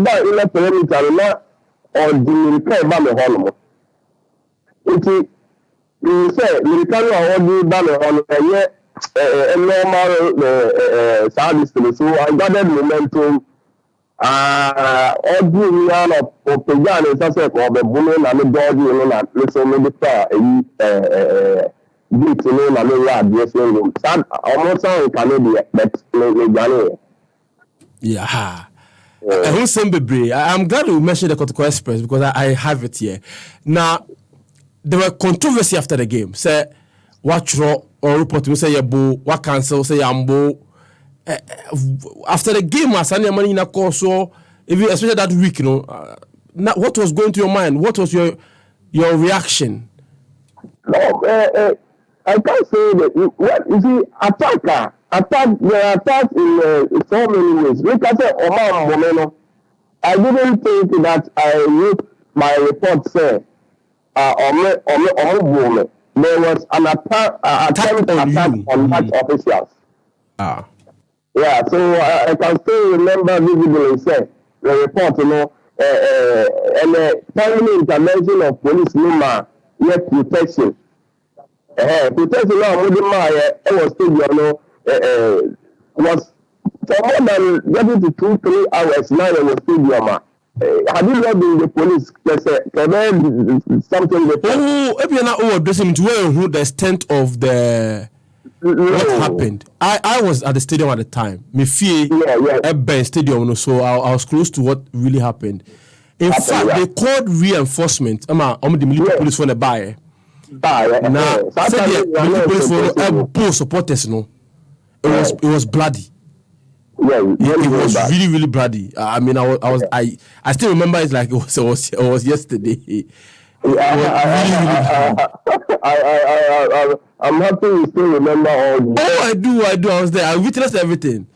that in the perimeter now or the military ban the hall. It you say military already ban the hall a normal service so I gathered momentum all the round of Pagani is also for the women and the dog you know that listen maybe beat you know and the address room. Sad almost sound Canadian but yeah. I'm glad you mentioned the Kotoko Express because I have it here. Now, there were controversy after the game. Say, what draw or report we say yabo, what cancel, say yambo. After the game, Asani money in a course, so especially that week, you know, what was going to your mind? What was your reaction? No, I can't say that. What you see, attack in so many ways. Look at Omar Momeno. I didn't think that I wrote my report say there was an attempt on match officials. Yeah, so I can still remember vividly say the report, you know, and the timely intervention of police Lima, yet protection. Protection now, was still, you know, was for more than getting to 2-3 hours now in the stadium. Had you not been the police, something different? If you're not addressing to who the extent of the what happened. I was at the stadium at the time. Me fear at stadium, so I was close to what really happened. In fact, they called reinforcement. The military police for the buyer. Now, the police for both supporters, no. It was bloody. Yeah, it was really bloody. I mean, I still remember it like it was yesterday. I'm happy you still remember all this. Oh, I do. I was there. I witnessed everything.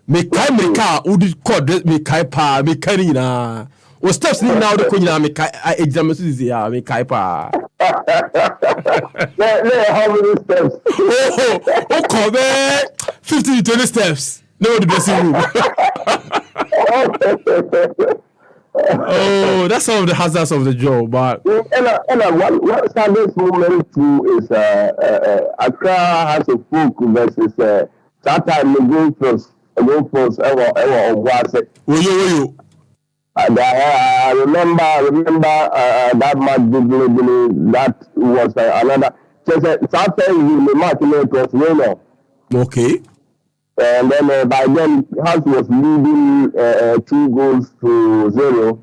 Me car, udi code me kai pa, me kani na. O steps ni now the kunya me kai exam ya me kai pa. How many steps? Oh, come 15 to 20 steps. No, the dressing room. Oh, that's some of the hazards of the job, but one saddest moment too is Accra has a folk versus that time the goal post ever was it. I remember that match vividly. That was another. That time the match was winner. Okay. And then by then, House was leading 2-0.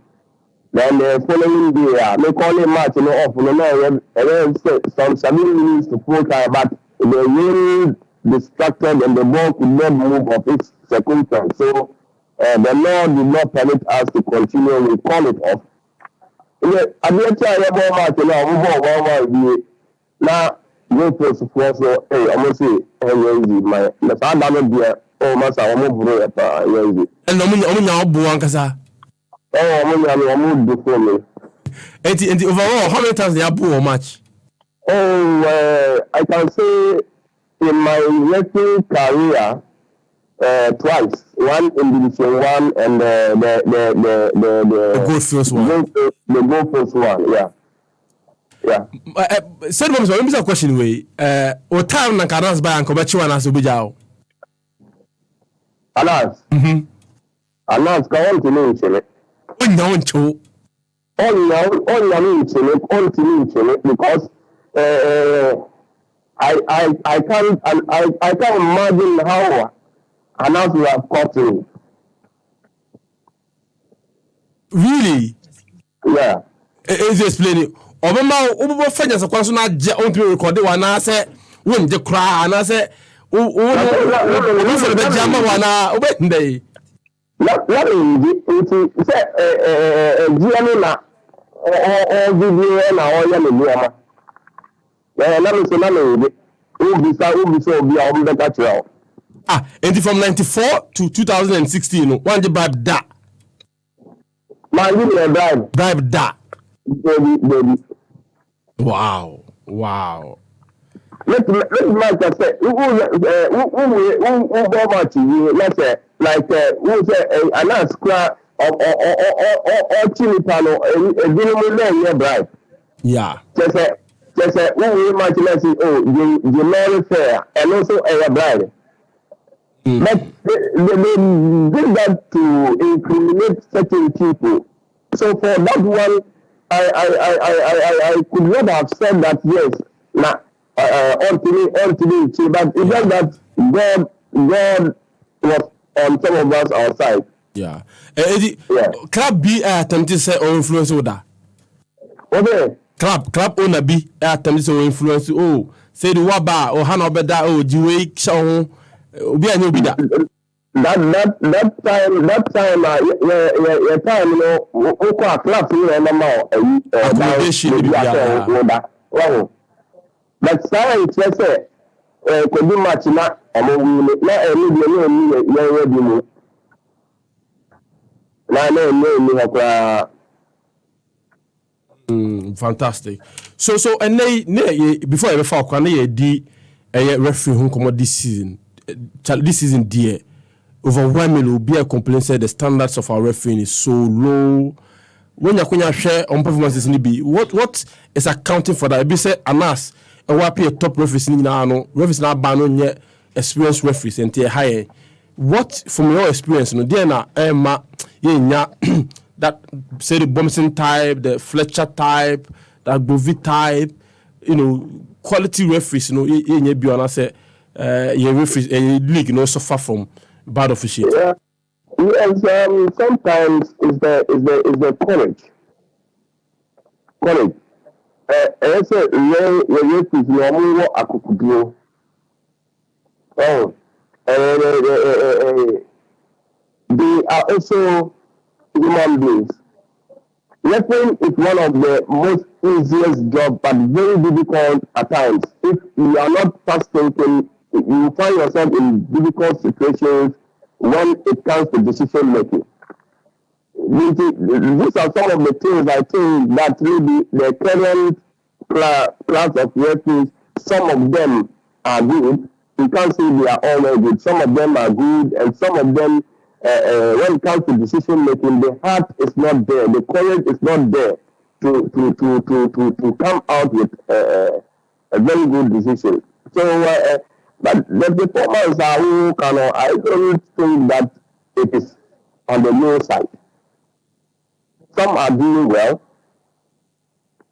Then the following day, they call a match, off, some 7 minutes to full time, but the wind distracted and the ball could not move of its circumference. So the law did not permit us to continue. We call it off. I didn't tell you about match, now, go for so I'm say, my the father be oh, Master, I'm going and no buankasa. I'm do for me. And overall, how many times they have boo or match? Oh, I can say in my wrestling career, twice. One in Division 1 and the gold first one. The gold first one, yeah. Yeah. Said one is a question way. What time na Anas by and Kobachi and Asubijao? Anas. Anas, go on to me, Chile. No, cho. On to me, because I can't imagine how Anas will have caught me. Really? Yeah. Is explaining. Obama fanya sa kwaso na je on to record wa na say won je kra na say o for the jama wa na obendai Let me say GM na o video na o ya me biama na me so na me o bisa obi a o be ka kira and from 94 to 2016 no one je bribe da man you bribe da baby. Wow. Let me say, who much let's say like who say Anas cry or chili pano a minimum bribe. Yeah. Just say who much let's say the very fair and also a bribe. But they did that to incriminate certain people. So for that one, I could not have said that yes, unto me, but it's just that God was on some of us outside. Yeah. Club B attempted to say or influence order. Okay. Club owner B attempted to influence say the waba or Hannah Beda Jiwe Shaw be a new bidder. That time, class, but science, let's say, could be much not fantastic. So and before I ever found a referee who come this season dear. Overwhelmingly will be a complaint said the standards of our refereeing is so low. When you share on performances in the B, what is accounting for that? Be said Anas and what be a top referees now ban yet experienced referees and higher. What from your experience, there na that say the Bomson type, the Fletcher type, that Bovie type, quality referees, you be honest, your referees league suffer from bad officiating. Yeah. Yes, sometimes is the courage. I say referees normal akukubio. They are also human beings. Refereeing is one of the most easiest jobs, but very difficult at times. If you are not fast thinking, you find yourself in difficult situations when it comes to decision making. These are some of the things I think that really the current class of referees, some of them are good. You can't say they are all very good. Some of them are good, and some of them, when it comes to decision making, the heart is not there, the courage is not there to come out with a very good decision. So, but the performance I don't think that it is on the low side. Some are doing well.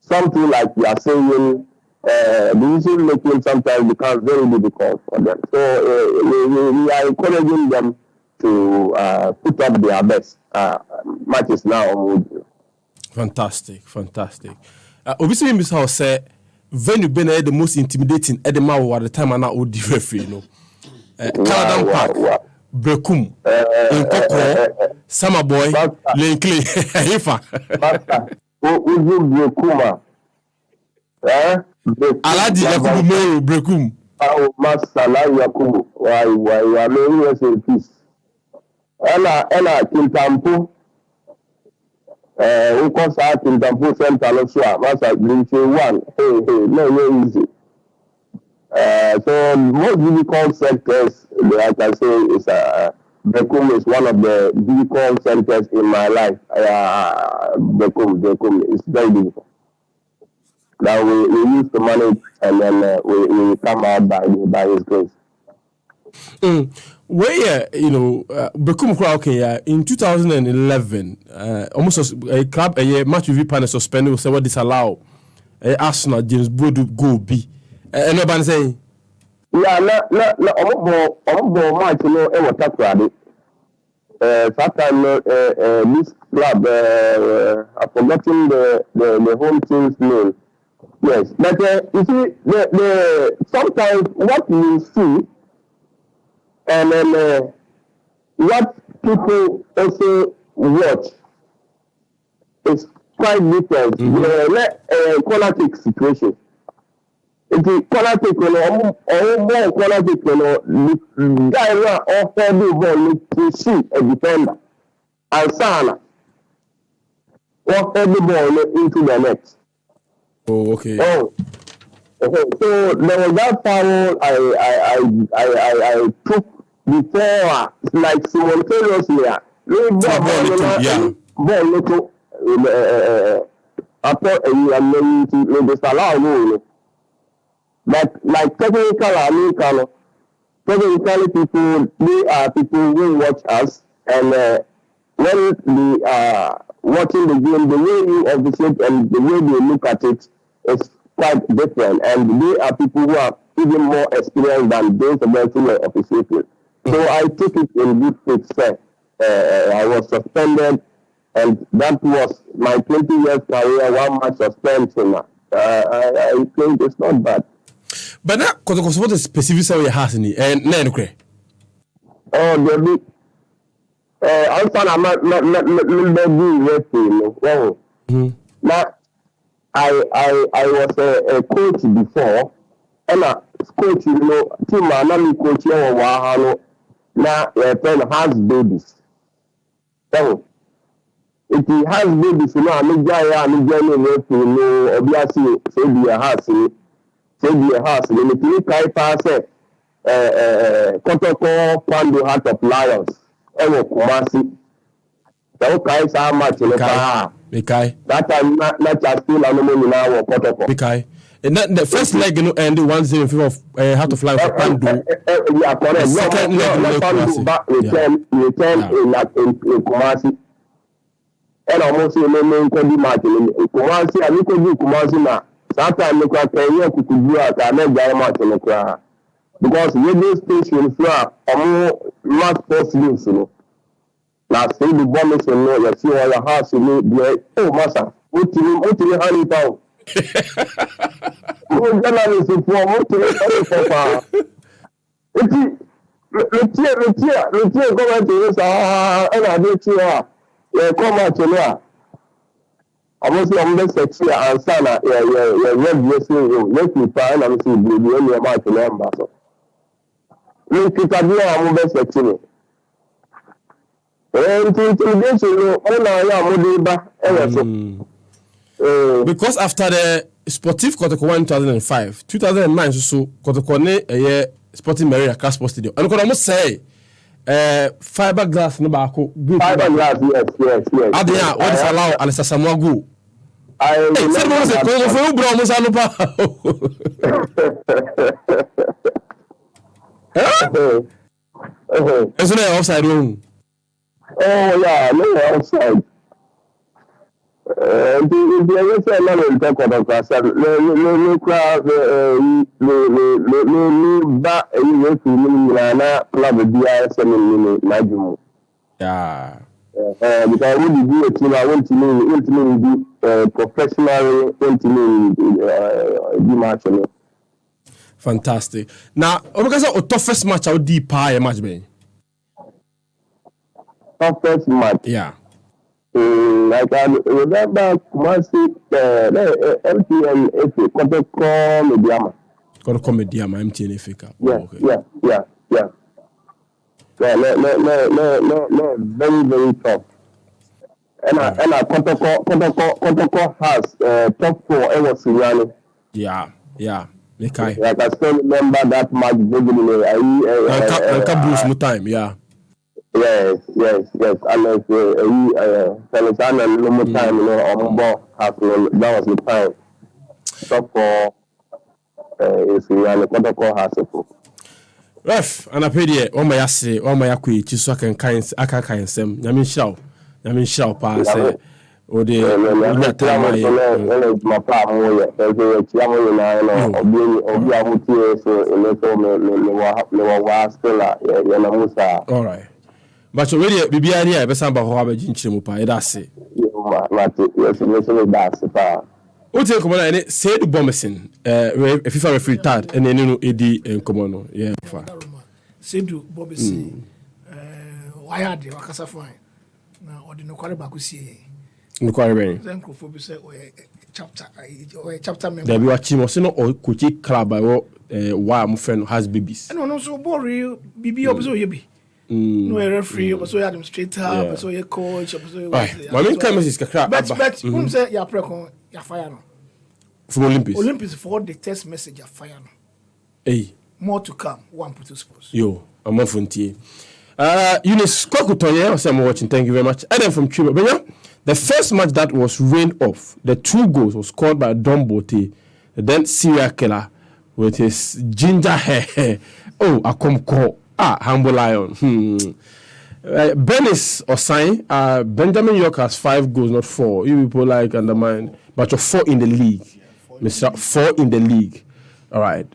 Some feel like we are saying decision making sometimes becomes very difficult for them. So we are encouraging them to put up their best matches now. Fantastic. Obviously, Miss House said venue been the most intimidating at the mouth at the time and I would referee, you know. Caladan Park, Brekum, Nkoko, Summer Boy, Linkley, Hifa. Brekuma. Aladi Yakubu Moro, Brekum. Oh, Masala Yakubu. Why, I mean, yes, in peace. Ella, Kintampo. Because I Kintampo Central also, Massa Grinche 1. Hey, no, easy. So most difficult sectors, like I say, is Bekum is one of the difficult centers in my life. Bekum is very difficult. That we used to manage, and then we come out by His grace. Where Bekum Krauke in 2011, almost a club a match review panel suspended was what disallow Arsenal James Bodu go be. And nobody saying, yeah, no, match, ever talk about it. Sometimes this club, I've forgotten the home team's name. Yes, but you see, the sometimes what you see, and then what people also watch is quite different. Quality situation. It is quality, or quality, the guy offer the ball to see a defender. And Sana offer the ball into the net. Oh, okay. So there was that foul I took before, like simultaneously. Ball little after a disallow. But like technically people, they are people who watch us, and when they are watching the game, the way you officiate and the way they look at it is quite different, and they are people who are even more experienced than those of us who are officiating. So I took it in good faith, sir. I was suspended, and that was my 20 years career, 1 match suspension. I think it's not bad. But now, because what the specific say you has in it, and no, okay. Oh, the I'm not now, I was a coach before, and a coach, team and coach now has babies. So if he has babies, I'm obviously say be a house, the three pass Kotoko Pando Heart of Lions. Kumasi. So guys are much in the that time not just still anomaly now or Kotoko. And that the first leg and the 1-0 in favor of Heart of Lions for Pando. Yeah, correct. Second leg return in Kumasi. And almost a main Kodi match in Kumasi, and you could do Kumasi now. Sometimes look at Kenya could do at another match in the crowd. Because radio stations are more mass possible, now say the bonus and know you see all your house in the oh massa, what you honey pound. Oh, journalists for what to the government is and I do to come out to now. I was on the section and Sana, red dressing room, let me find and see the only about to learn. Look at the best section. Because after the Sportive Kotoko 2005, 2009 so Kotoko a Sporting Marina Class Sports Studio. And I could almost say fiberglass no bako. Fiberglass, yes. Adia, what is allowed and Samoa go? I said, for bro, Musalupa. Isn't it outside room? Oh, yeah, no, outside. The other level talk about class, no crowd, no club, DIS, and Najumu. Yeah. Because when you do a team, I want to do professional, want to do match. Fantastic. Now, because of the first match, how deep match be? First match. Yeah. Like I remember, MTN FA Mediama MTN FA Cup. Yeah. No, very tough. And I Kotoko has top 4 ever Siriano. Yeah. Like I still remember that match beginning. I Bruce no time, yeah. Yes. And Feliciano no more time, on ball that was the time. Top 4 is Siriano Kotoko has it. Ref, and I paid it. Oh my assay, oh my acqui, Chiso can kind, I can kind some. Yamin Shaw, pass. Or the my partner, all right. But already, Bibi, I have some about Jinchimupa, that's it. O take come on and say the bombing if you referee third and then you know AD and come on yeah say do bombing why are they wakasa fine na odi no kware baku sie no kware ben then ko be say chapter member there be watch mo say no coach club by why am friend has babies and no so bori bibi obiso ye bi no referee obiso administrator obiso ye coach obiso my main comment is kakra but say ya prekon ya fire no from Olympics for the test message ya fire no hey more to come one put sports yo I'm on frontier Eunice Kokutoye I'm watching thank you very much and then from Chiba Benya the first match that was rained off the 2 goals was scored by Don Bote then serial killer with his ginger hair Akomko humble lion Benis Osai Benjamin York has 5 goals not 4 you people like undermine but you're 4 in the league Mr. 4 in the league. All right.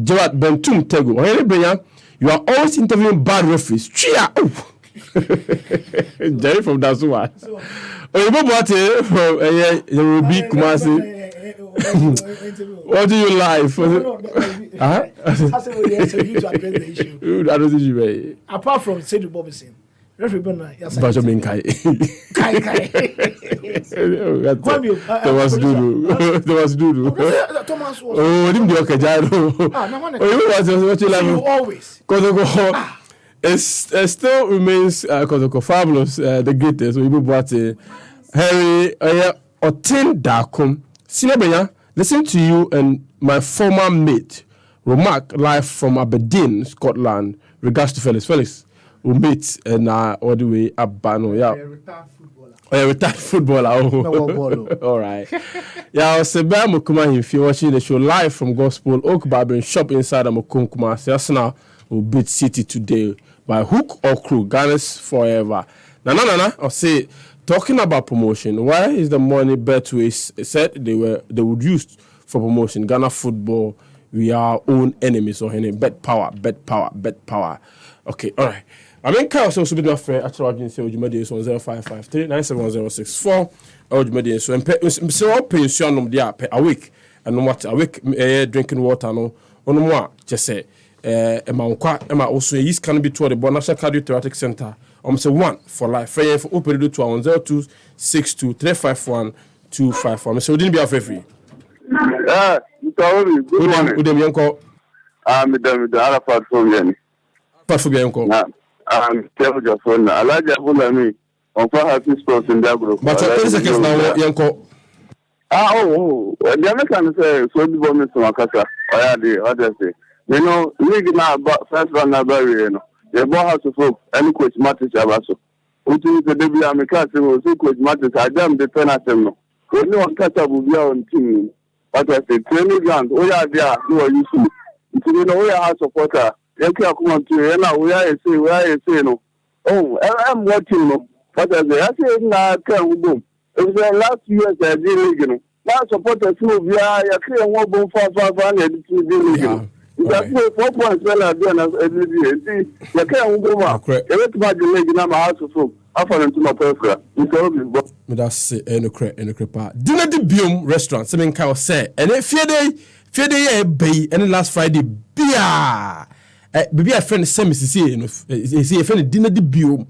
Gerard Bentum Tego. Ohene Bampoe-Brenya, you are always interviewing bad referees. Chia. Jerry from Dasuwa. Oyinbo Boate from Yorubi Kumasi. What do you like? Apart from Sedu Bobison. Referee Bernard, yes. But you mean Kai. There was Dudu. Thomas was. Oh, didn't be okay, Jaro. What you like? Always. It still remains Kotoko fabulous, the greatest. We brought Harry Otin Dakum. Sinabenya, listen to you and my former mate remark live from Aberdeen, Scotland. Regards to Felix. We meet and all the way up Bano. Yeah. Retired footballer. All right. Yeah, I was Mukuma if you're watching the show live from Gospel Oak Barbering Shop inside of Mukumkuma. Arsenal will beat City today by hook or crook. Ghana's forever. Nah. I'll say talking about promotion. Why is the money Betway said they would use for promotion? Ghana football, we are our own enemies. Or any bet power. Okay, all right. I mean, Kyle also be my friend. Actually, I didn't say you made this on 0553-97106-4. Or you made this so all pension there a week and no what a week drinking water no more. Just say Emma also East can be toward the Bonasha Cardiothoracic Center. Say 1 for life. Free for open to 0262-351-254. So didn't be afraid free. Good morning. Good morning. I'm the Arafat from tell your phone. I like that one. Me on happy sports in that group. But 10 seconds now, Yanko. The American say so the bomb to Makasa. What say? You know, league now about first run now, you know. The ball has to folk any coach Matis Abaso. Which is the debut American was coach Matis. I damn the penalty. No one catch up with your own team. What I say, training ground. Oh yeah, there. Who are you? You know, we are supporter. You can't come on to you now. We are saying, no. Oh, I'm watching no. But I say, now can't boom. It was the last year I did league. Now supporters move. Yeah, you can't walk boom 500 to league. You can play 4 points when I do every day. You can't go back. Every match you make in my house of folk. I afọ ntoma pefra nso obi bo me da se enokre pa dinner di biom restaurant se men ka say ene fiede ye bay ene last Friday bia baby a friend say Mrs. no say friend dinner di biom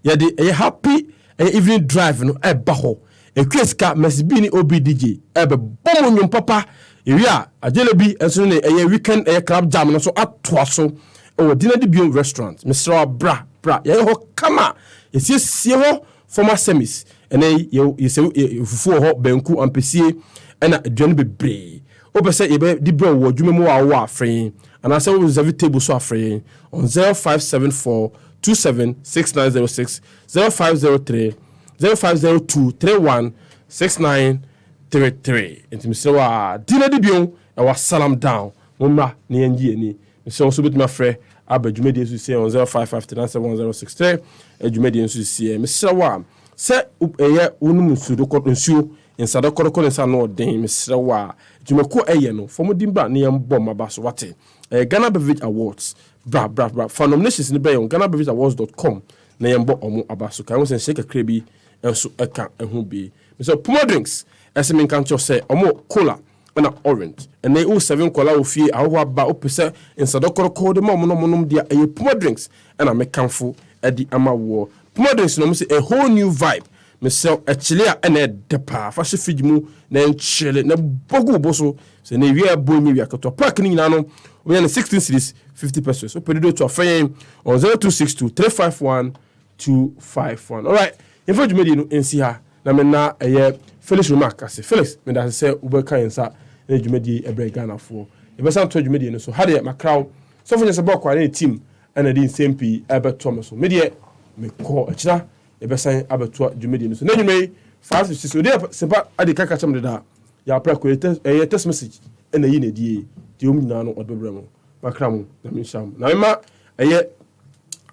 ye de happy evening drive no ba ho ekweska Mrs. ni obi DJ be bom nyum papa ewia ajele bi enso ne weekend club jam no so atoa so o dinner di biom restaurant Mr. bra ye ho kama sie ho former semis ene ye se fufu ho banku ampesie ena aduane bebre opese ye be di bro wo dwuma mu wa afren ana se wo reserve table so afren on 0574 276906 0503 0502 31 6933 intimisere wa dina di bion e wa salam down mumma ne yanji ani so so bituma frɛ abadwumadi nso sie on 05597106 adwumadi nso sie mesere wa sɛ ɛyɛ wonum nsudo nsuo nsada kɔrɔkɔ nsa no den mesere wa dwumako ɛyɛ no fomodin ba ne yɛmbɔ maba so wate Ghana Beverage Awards bra for nominations ne bɛ on GhanaBeverageAwards.com na yɛmbɔ ɔmo aba so kan wo sɛ shake kakra bi enso ɛka ɛho bi so Puma drinks ɛsɛ men kan kyerɛ sɛ ɔmo cola na orange ɛnɛ o 7 cola o fie aho aba o pese nsada kɔrɔkɔ de ma ɔmo nom dia ɛyɛ Puma drinks ɛna mekanfo ɛdi ama wo Puma drinks no mo sɛ a whole new vibe mesel ɛkyele a ɛna ɛdepa fa hye fridge mu na nkyele na bogu boso sɛ na wi abo nyi wi akato pack ni nyina no we na 16 series 50 pesos so pedo to afɛn on 0262 351 251 all right info dwumadi no ensi ha na me na ɛyɛ Felix remark ase Felix me da sɛ ubeka yensa na dwumadi ebre Ghana fo e be san to dwumadi no so ha de makraw so fo nyese bɔ kwa na team ɛna di nsempi ɛbɛto me so me de me kɔ akyira ebesan abetua dwumedi no so na dwumei 556 so dey sepa ade kaka chem de da ya pra ko text message na yi na die de om nyina no odbebre mo makra mo na me sham na ma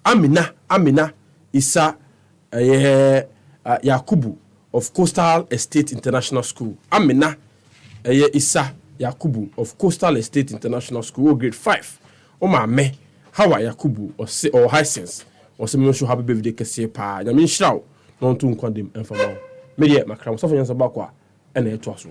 Amina Isa Yakubu of Coastal Estate International School Amina Isa Yakubu of Coastal Estate International School grade 5 o ma me Hawa Yakubu or Hisense or some show happy birthday kese pa na me nhyiraw no nto nkwandem emfama me de makram so fanyansa bakwa na eto aso.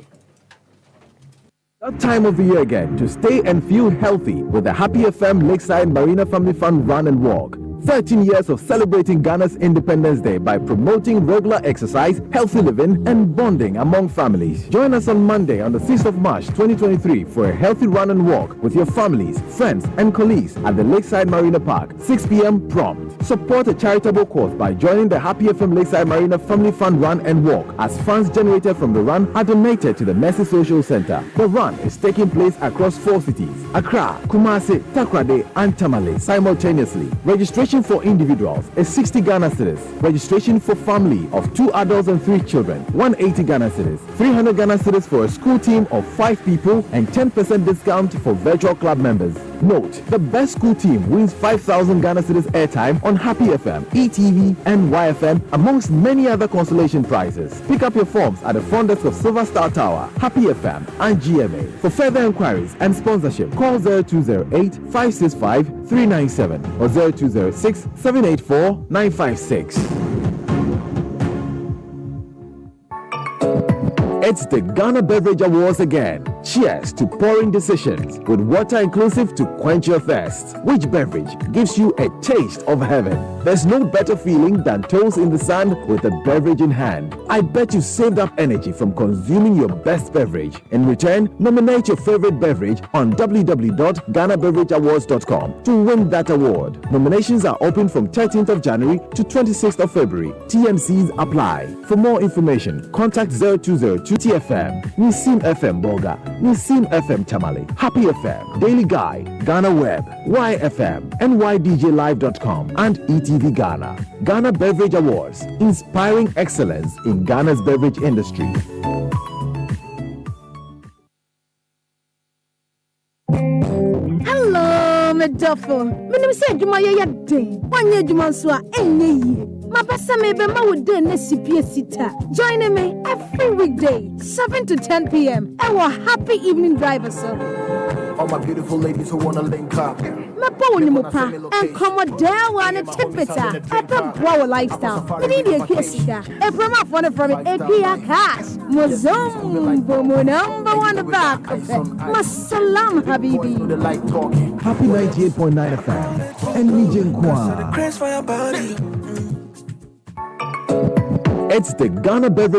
That time of the year again to stay and feel healthy with the Happy FM Lakeside Marina Family Fun Run and Walk. 13 years of celebrating Ghana's Independence Day by promoting regular exercise, healthy living, and bonding among families. Join us on Monday on the 6th of March 2023 for a healthy run and walk with your families, friends, and colleagues at the Lakeside Marina Park, 6 p.m. prompt. Support a charitable cause by joining the Happy FM Lakeside Marina Family Fun Run and Walk as funds generated from the run are donated to the Mercy Social Center. The run is taking place across 4 cities, Accra, Kumasi, Takoradi, and Tamale simultaneously. Registration for individuals is 60 Ghana cedis. Registration for family of 2 adults and 3 children, 180 Ghana cedis. 300 Ghana cedis for a school team of 5 people and 10% discount for virtual club members. Note, the best school team wins 5,000 Ghana cedis airtime on Happy FM, ETV, and YFM, amongst many other consolation prizes. Pick up your forms at the front desk of Silver Star Tower, Happy FM, and GMA. For further inquiries and sponsorship, call 0208 565 397 or 0206 784 956. It's the Ghana Beverage Awards again. Cheers to pouring decisions with water inclusive to quench your thirst. Which beverage gives you a taste of heaven? There's no better feeling than toes in the sand with a beverage in hand. I bet you saved up energy from consuming your best beverage. In return, nominate your favorite beverage on www.GhanaBeverageAwards.com to win that award. Nominations are open from 13th of January to 26th of February. TMCs apply. For more information, contact 0202 TFM, Nisim FM Boga, Nisim FM Tamale, Happy FM, Daily Guide, Ghana Web, YFM, NYDJLive.com, and ETV Ghana. Ghana Beverage Awards, inspiring excellence in Ghana's beverage industry. Hello, Medofo. Minim say dwuma ye den. Wanye dwuma so a enye yi. Mabasa me be ma wo den na sipie sita. Join me every weekday 7 to 10 p.m. Our Happy Evening Driver sir. all my beautiful ladies who wanna link up. Mapa ni mopa and komodawa ne tipita epe boa lifestyle ini die kesika e promo for the from APR cash mozombo mo number one back masalam habibi Happy 98.9 FM and Region Kwa. It's the Ghana Beverage